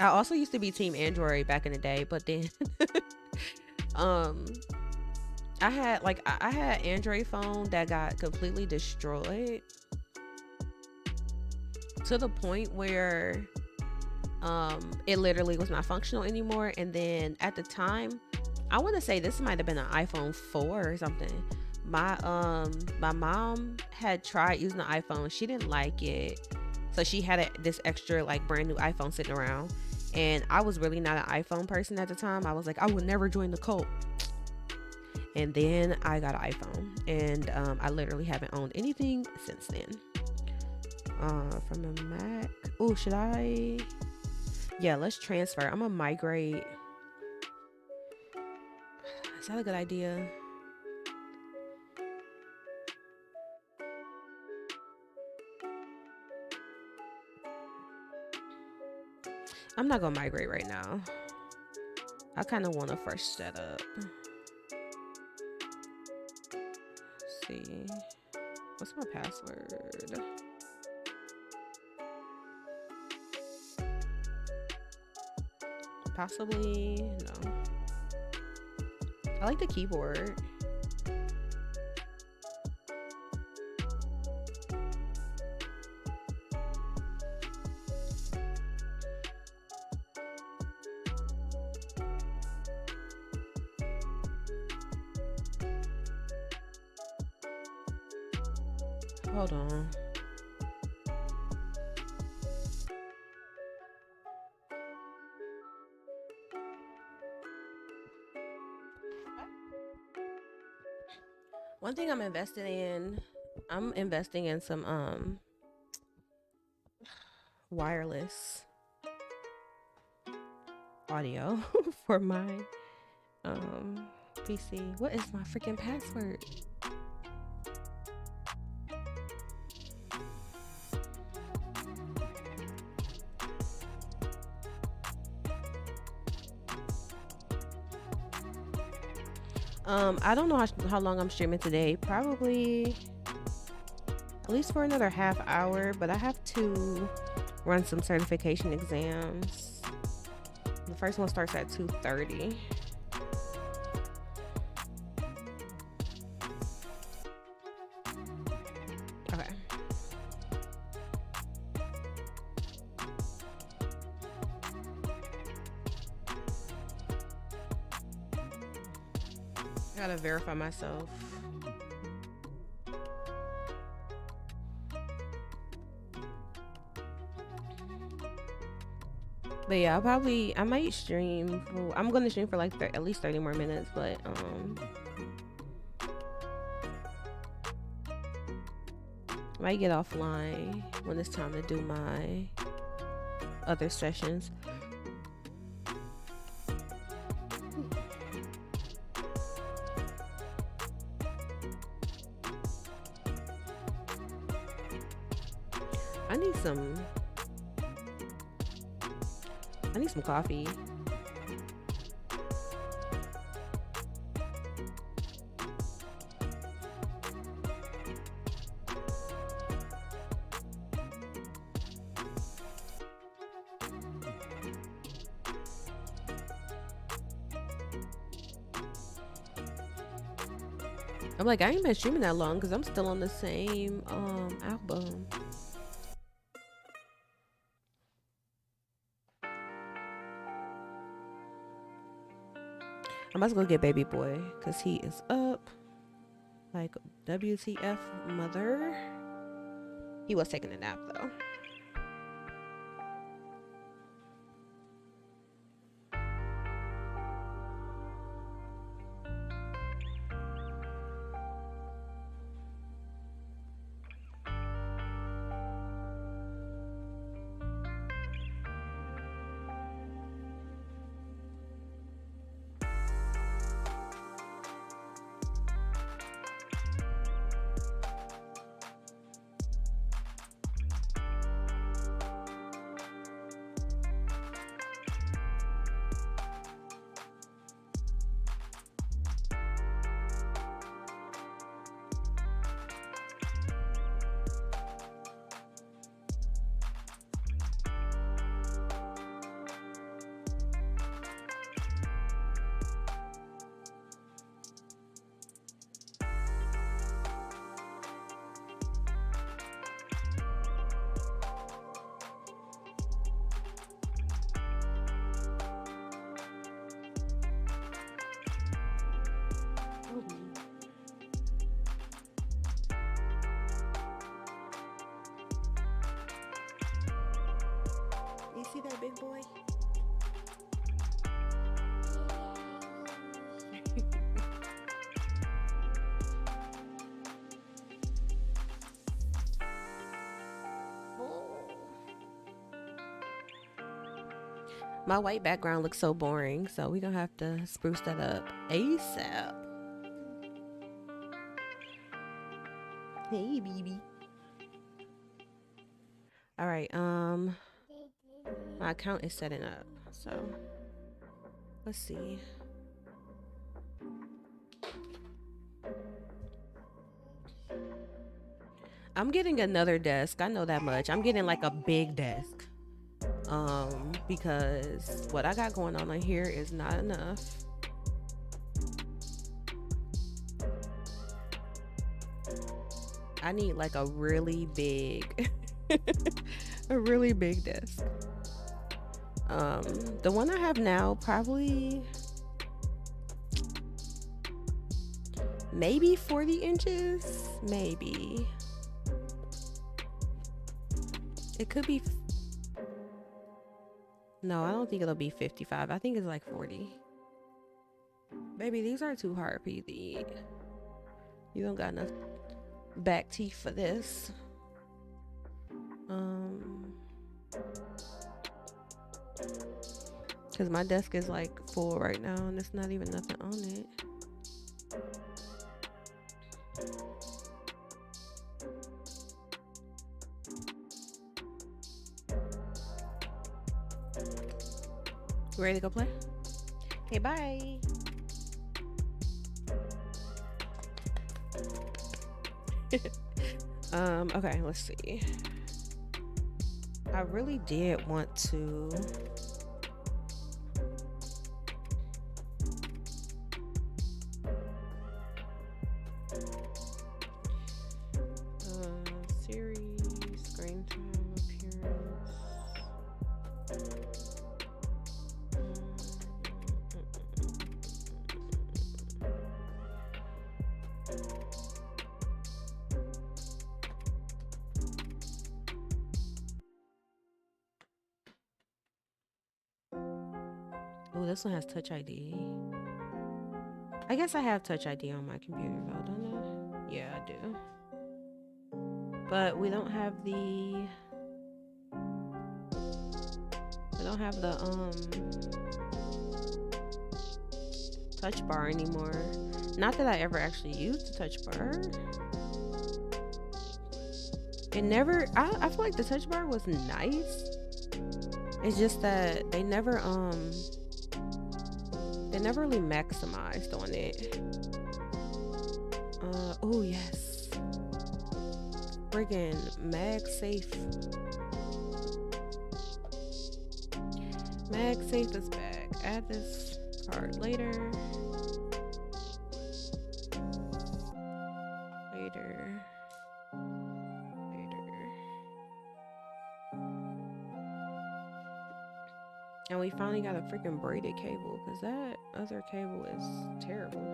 I also used to be team Android back in the day, but then um I had Android phone that got completely destroyed to the point where it literally was not functional anymore. And then at the time, I want to say this might have been an iPhone 4 or something. My mom had tried using the iPhone. She didn't like it. So she had this extra like brand new iPhone sitting around. And I was really not an iPhone person at the time. I was like, I would never join the cult. And then I got an iPhone, and I literally haven't owned anything since then. From a Mac. Oh, should I? Yeah, let's transfer. I'm gonna migrate. Is that a good idea? I'm not gonna migrate right now. I kind of want a fresh setup. Let's see. What's my password? Possibly no. I like the keyboard. Hold on. One thing I'm investing in some wireless audio for my PC. What is my freaking password? I don't know how long I'm streaming today. Probably at least for another half hour, but I have to run some certification exams. The first one starts at 2:30. Okay. I gotta verify myself. But yeah, I might stream. I'm gonna stream for like at least 30 more minutes, but I might get offline when it's time to do my other sessions. I need some coffee. I'm like, I ain't been streaming that long because I'm still on the same album. I must go get baby boy because he is up. Like, WTF, mother. He was taking a nap though. on, big boy. My white background looks so boring, so we're gonna have to spruce that up ASAP. Hey, baby. All right, my account is setting up, so let's see. I'm getting another desk. I know that much. I'm getting like a big desk. Because what I got going on here is not enough. I need like a really big a really big desk. The one I have now probably maybe 40 inches, maybe. It could be no, I don't think it'll be 55. I think it's like 40. Baby, these are too hard for you to eat. You don't got enough back teeth for this. Because my desk is like full right now and there's not even nothing on it. Ready to go play? Okay, bye. Okay, let's see. I really did want to series, screen time, appearance. Oh, this one has Touch ID. I guess I have Touch ID on my computer though, don't I? Yeah, I do. But we don't have the touch bar anymore. Not that I ever actually used the touch bar. It never I feel like the touch bar was nice. It's just that they never really maximized on it. Oh yes. Friggin' MagSafe. MagSafe is back. Add this card later. And we finally got a freaking braided cable because that other cable is terrible.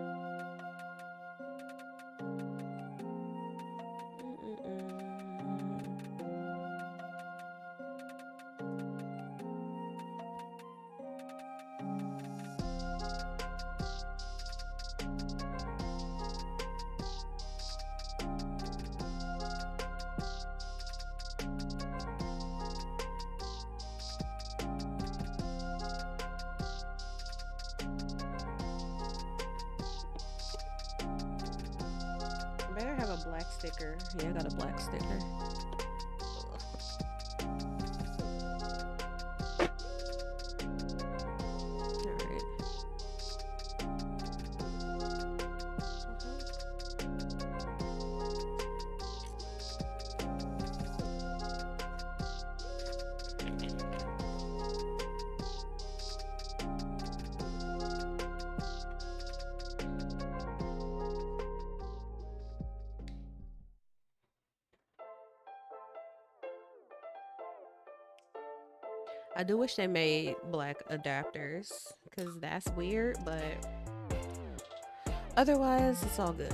Better have a black sticker. Yeah, I got a black sticker. I do wish they made black adapters because that's weird, but otherwise it's all good.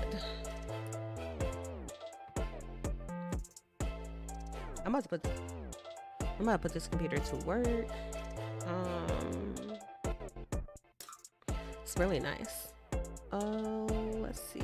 I'm about to put I'm gonna put this computer to work. It's really nice. Let's see.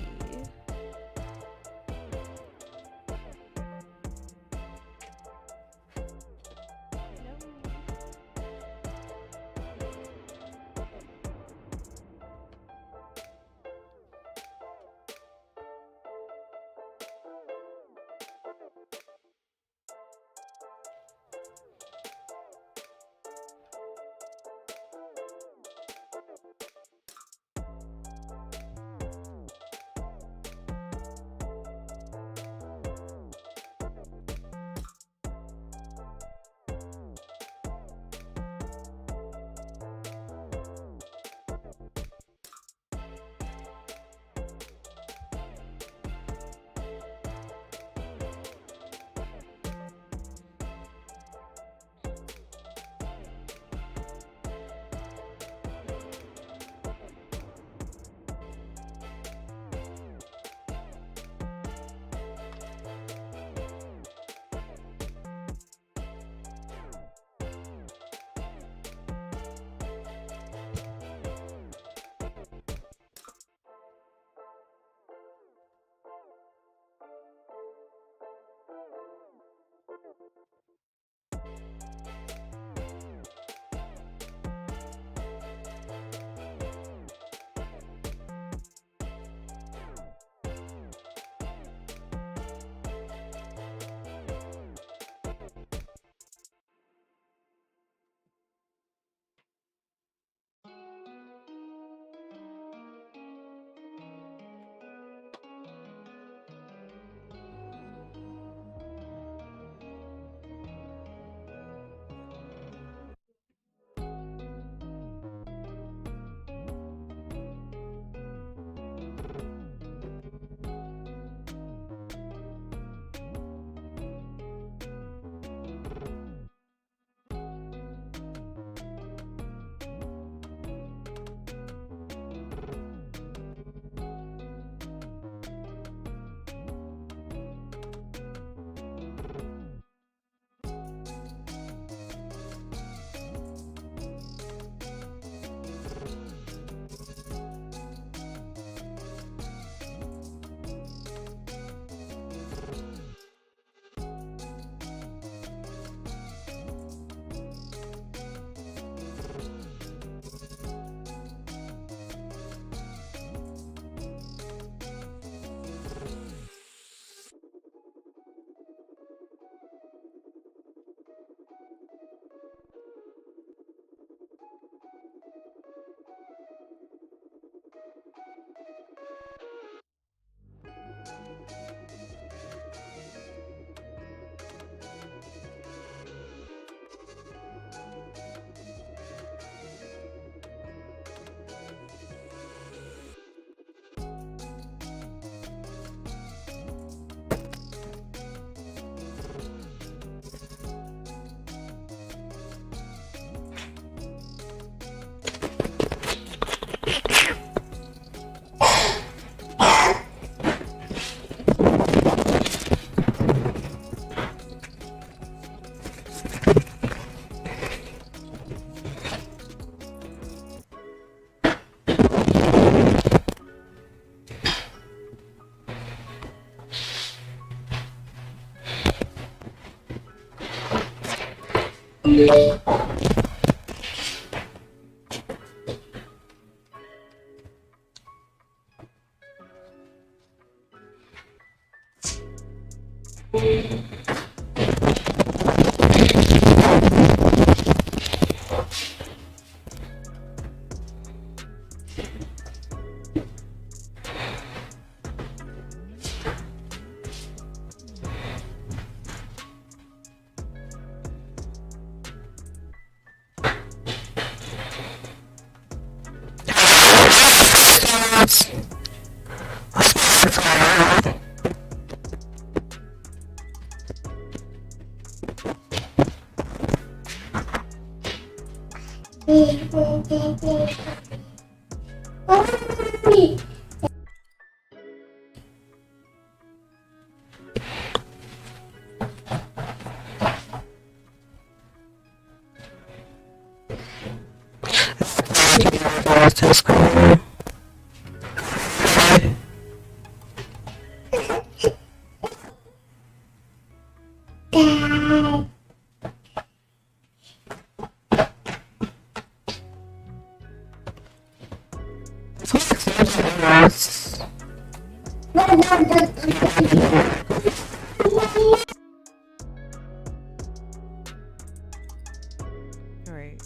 Alright.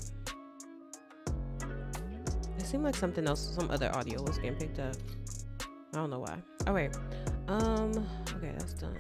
It seemed like something else, some other audio was getting picked up. I don't know why. Alright. Okay, that's done.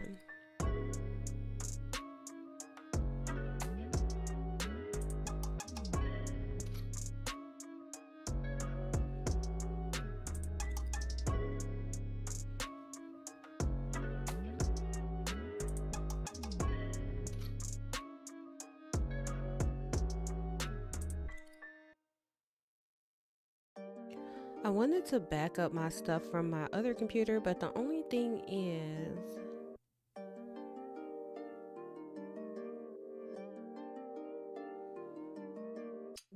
I wanted to back up my stuff from my other computer, but the only thing is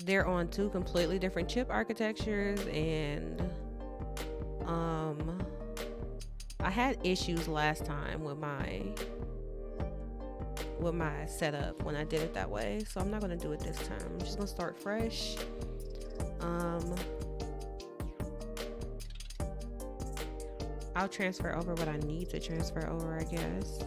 they're on two completely different chip architectures, and I had issues last time with my setup when I did it that way, so I'm not gonna do it this time. I'm just gonna start fresh. I'll transfer over what I need to transfer over, I guess.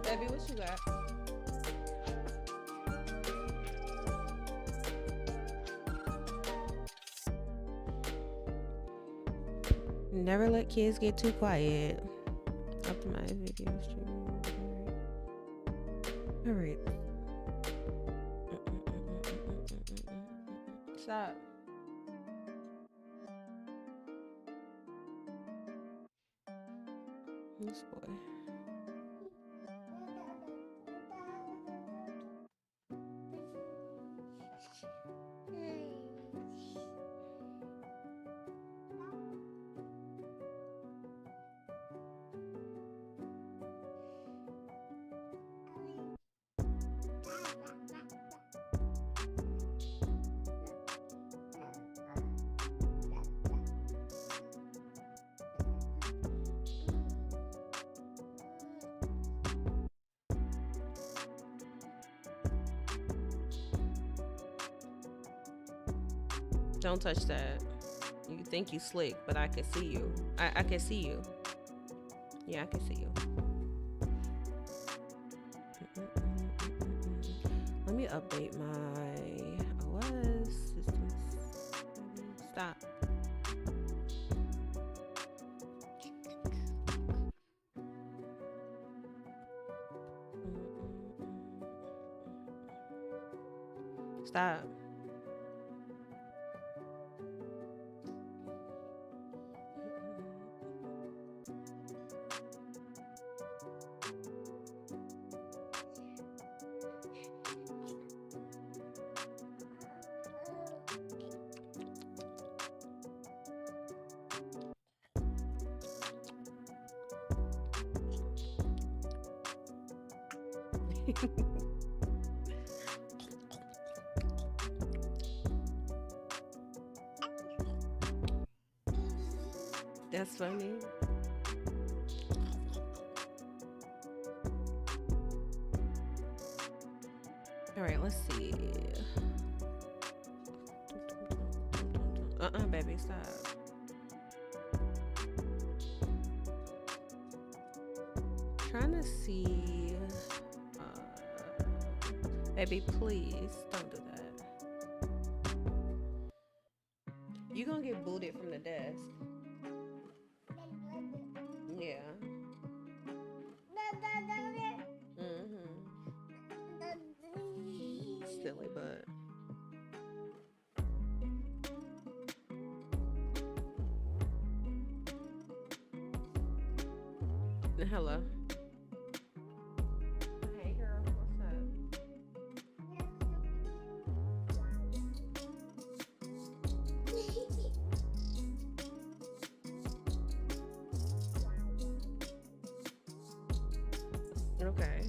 Baby, what you got? Never let kids get too quiet. Optimize video streaming. All right. Stop. This boy. Don't touch that. You think you slick, but I can see you. I can see you. Yeah, I can see you. Let me update my OS systems. Stop. Stop. That's funny. All right, let's see. Baby, stop. Trying to see. Baby, please don't do that. You gonna get booted from the desk. Hello. Hey girl, what's up? Okay.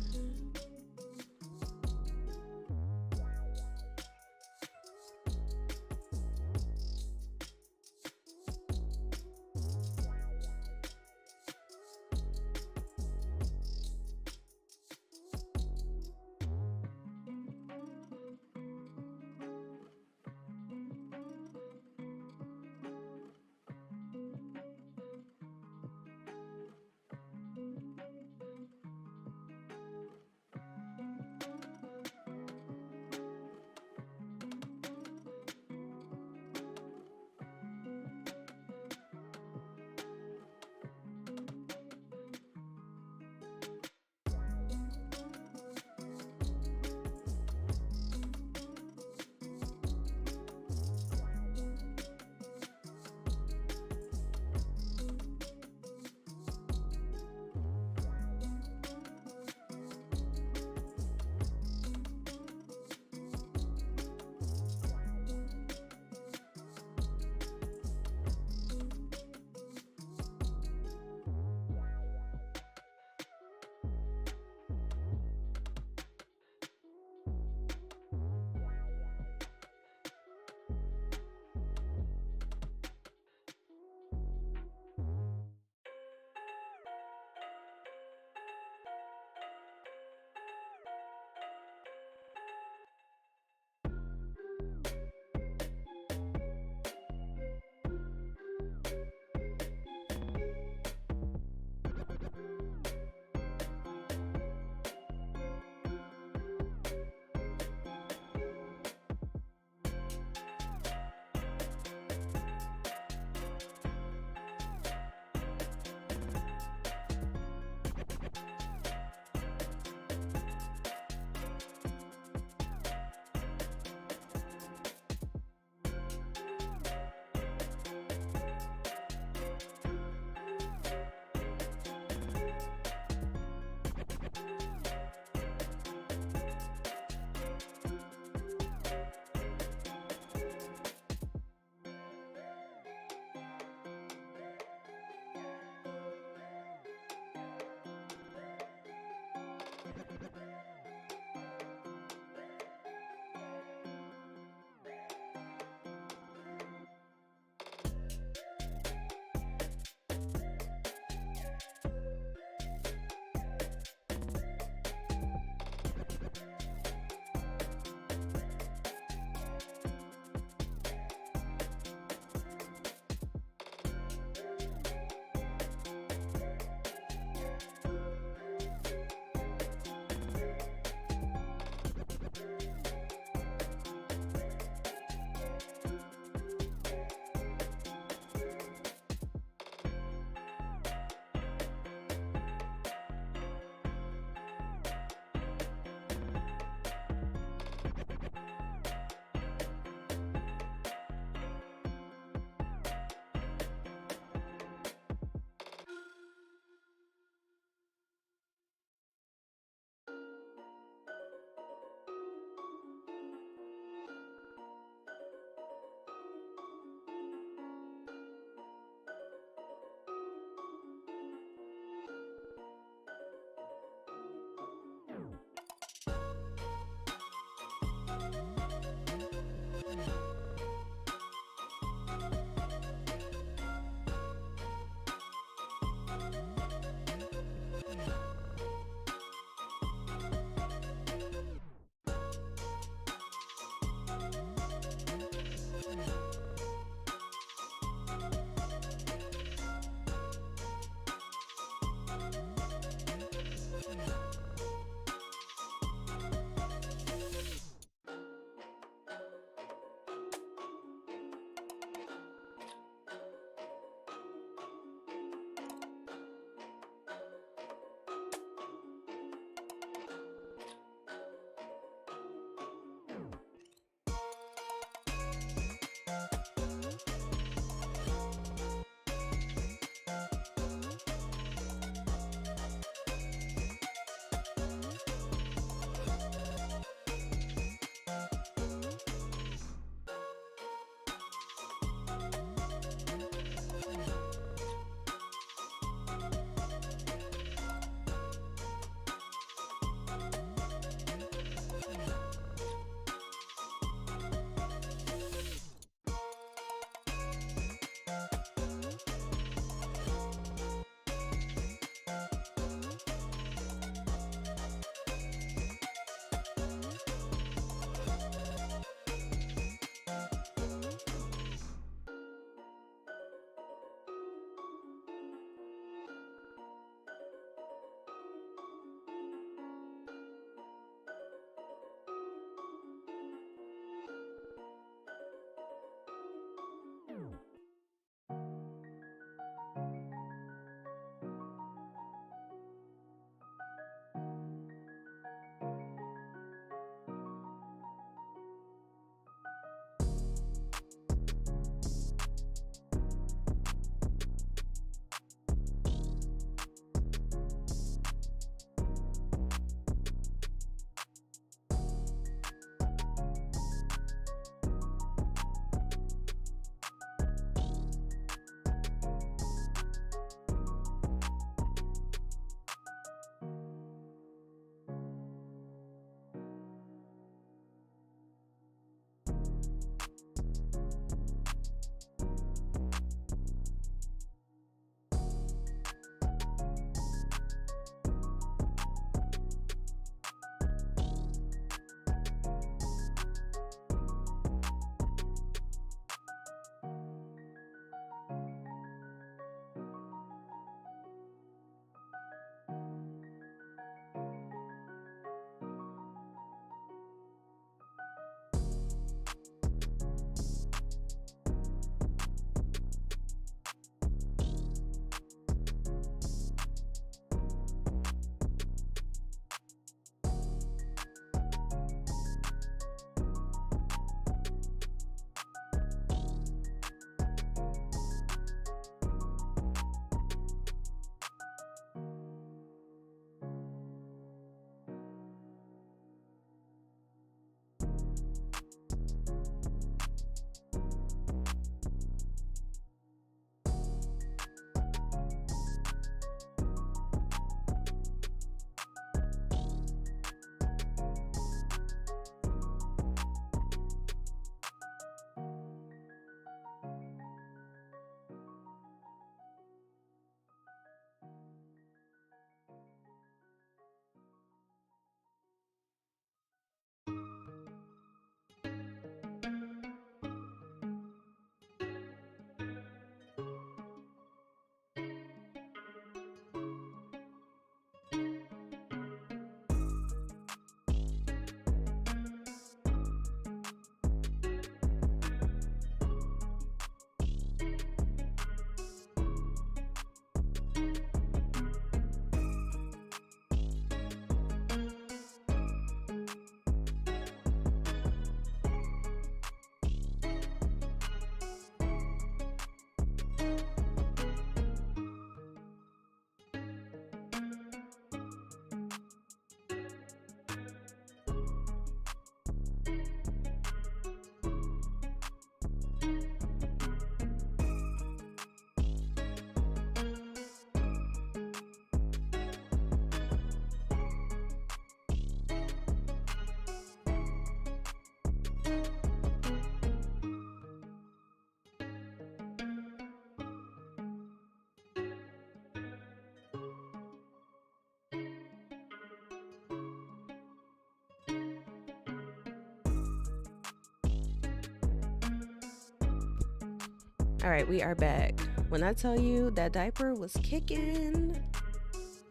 All right, we are back. When I tell you that diaper was kicking,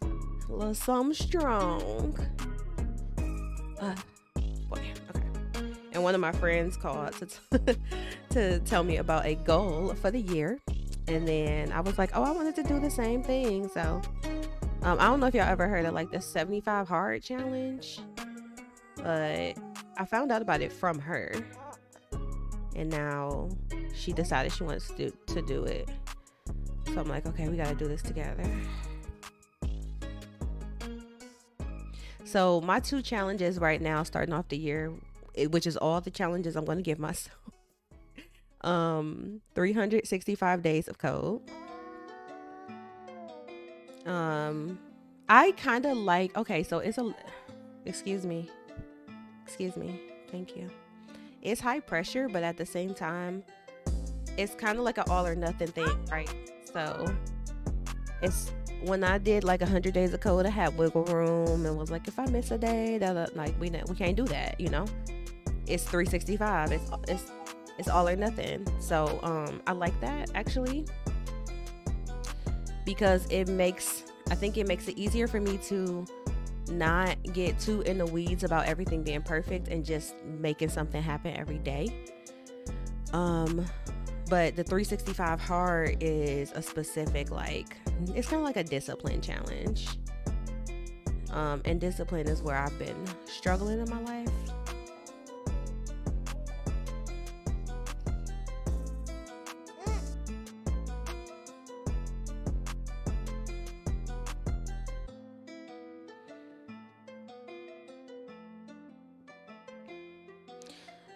a little something strong. Boy, okay. And one of my friends called to tell me about a goal for the year. And then I was like, oh, I wanted to do the same thing. So I don't know if y'all ever heard of like the 75 hard challenge, but I found out about it from her. And now she decided she wants to do it. So I'm like, okay, we got to do this together. So my 2 challenges right now, starting off the year, which is all the challenges I'm going to give myself. 365 days of code. I kind of like, okay, so it's excuse me. Thank you. It's high pressure, but at the same time, it's kind of like an all or nothing thing, right? So it's, when I did like 100 days of code, I had wiggle room and was like, if I miss a day, that like we can't do that, you know. It's 365. It's all or nothing. So I like that actually, because I think it makes it easier for me to not get too in the weeds about everything being perfect and just making something happen every day. But the 365 hard is a specific, like, it's kind of like a discipline challenge. And discipline is where I've been struggling in my life.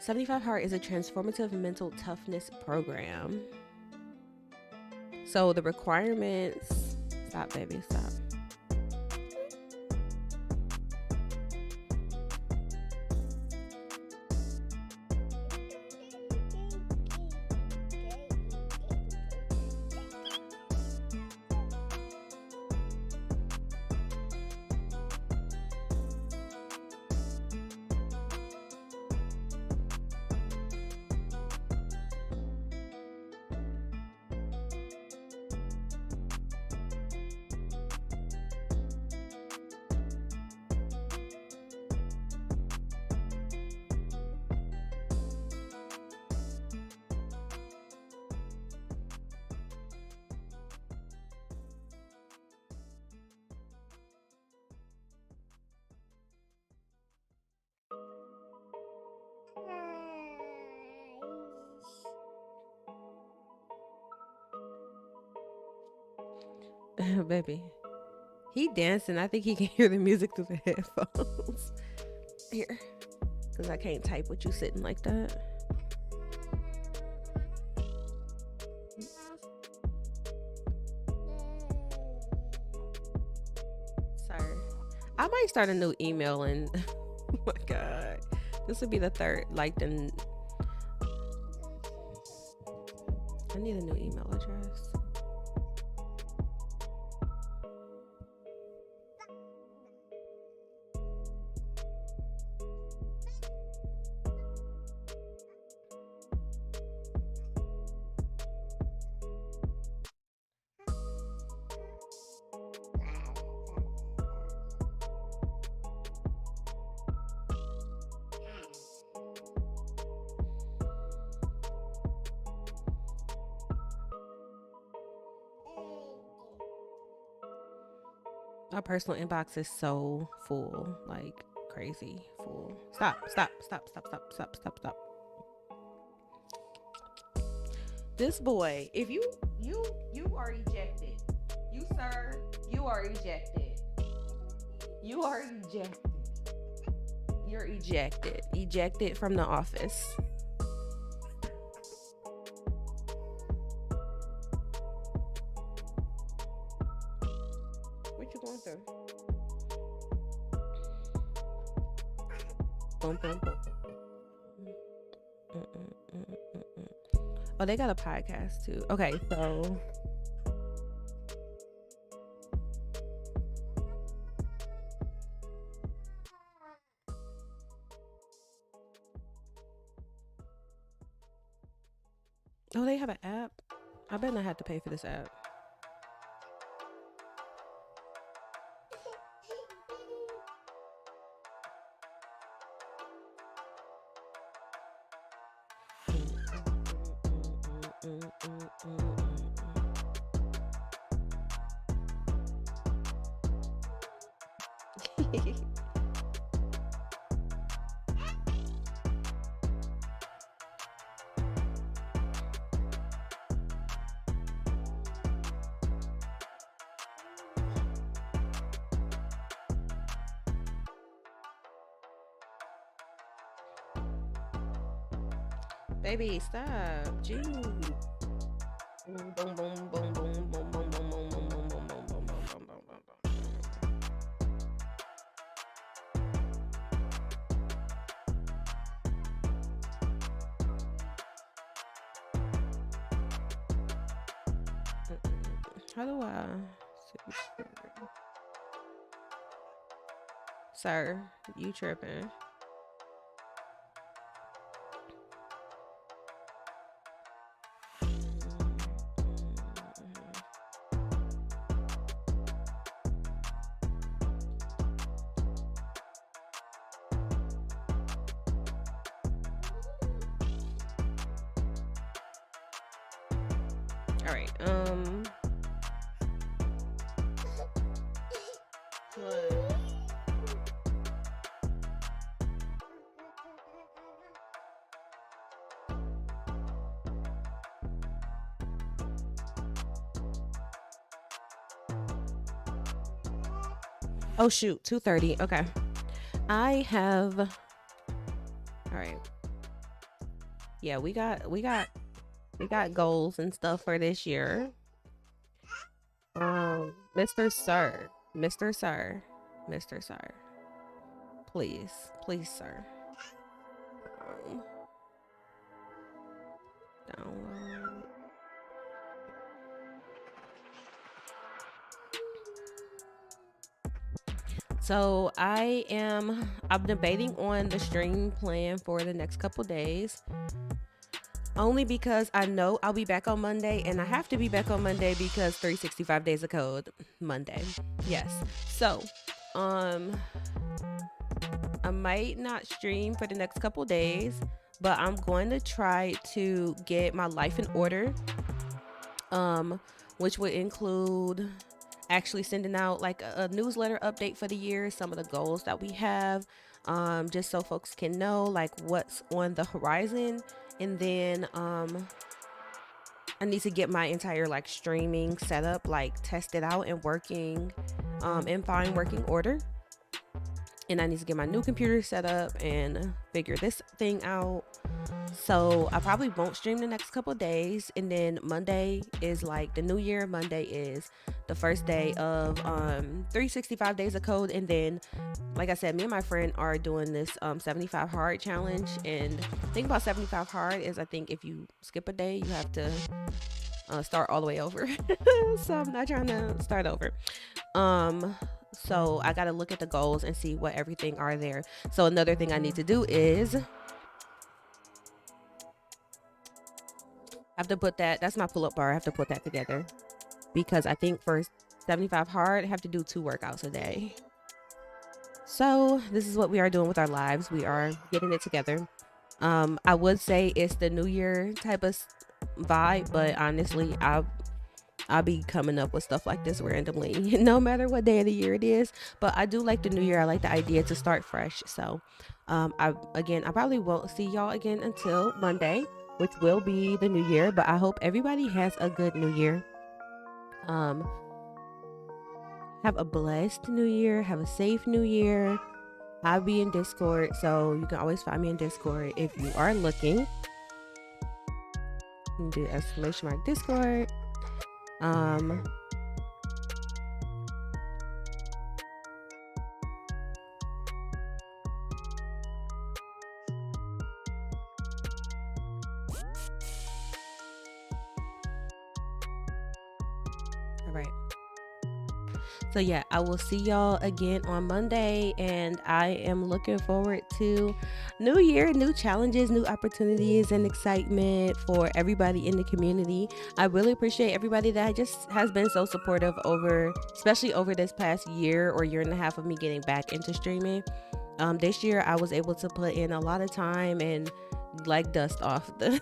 75 Hard is a transformative mental toughness program. So the requirements, stop baby, stop. Baby, he dancing. I think he can hear the music through the headphones. Here, because I can't type with you sitting like that. Sorry. I might start a new email and oh my god, this would be the third, like the, I need a new email address. My personal inbox is so full, like crazy full. Stop. This boy, if you are ejected. You, sir, you are ejected. You are ejected. You're ejected. Ejected from the office. What you going through? Boom, boom, boom. Oh, they got a podcast too. Okay, so oh, they have an app. I bet I had to pay for this app. Baby, stop. Jeez. Boom, boom, boom, boom, boom, boom, boom, boom, boom, boom, boom, boom, boom, boom, boom, boom, boom. How do I? Sir, you tripping. All right. What? Oh shoot, 2:30. Okay. I have. All right. Yeah, we got goals and stuff for this year. Mr. Sir, Mr. Sir, Mr. Sir, please, please, sir. Download. So I'm debating on the stream plan for the next couple days. Only because I know I'll be back on Monday, and I have to be back on Monday because 365 days of code Monday. Yes. So, I might not stream for the next couple days, but I'm going to try to get my life in order. Which would include actually sending out like a newsletter update for the year, some of the goals that we have, just so folks can know like what's on the horizon. And then I need to get my entire like streaming setup like tested out and working in fine working order. And I need to get my new computer set up and figure this thing out. So I probably won't stream the next couple of days. And then Monday is like the new year. Monday is the first day of 365 days of code. And then, like I said, me and my friend are doing this 75 hard challenge. And the thing about 75 hard is I think if you skip a day, you have to start all the way over. So I'm not trying to start over. So I got to look at the goals and see what everything are there. So another thing I need to do is I have to put that's my pull-up bar. I have to put that together because I think for 75 hard, I have to do 2 workouts a day. So this is what we are doing with our lives. We are getting it together. I would say it's the new year type of vibe, but honestly, I'll be coming up with stuff like this randomly, no matter what day of the year it is. But I do like the new year. I like the idea to start fresh. So I probably won't see y'all again until Monday, which will be the new year. But I hope everybody has a good new year. Have a blessed new year. Have a safe new year. I'll be in Discord, so you can always find me in Discord if you are looking. You can do !_ Discord. All right. So yeah, I will see y'all again on Monday, and I am looking forward to new year, new challenges, new opportunities, and excitement for everybody in the community. I really appreciate everybody that just has been so supportive over, especially over this past year or year and a half of me getting back into streaming. This year I was able to put in a lot of time and like dust off the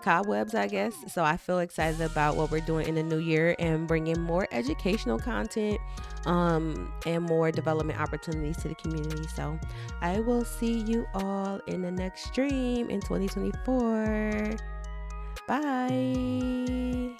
cobwebs, I guess. So I feel excited about what we're doing in the new year and bringing more educational content and more development opportunities to the community. So I will see you all in the next stream in 2024. Bye.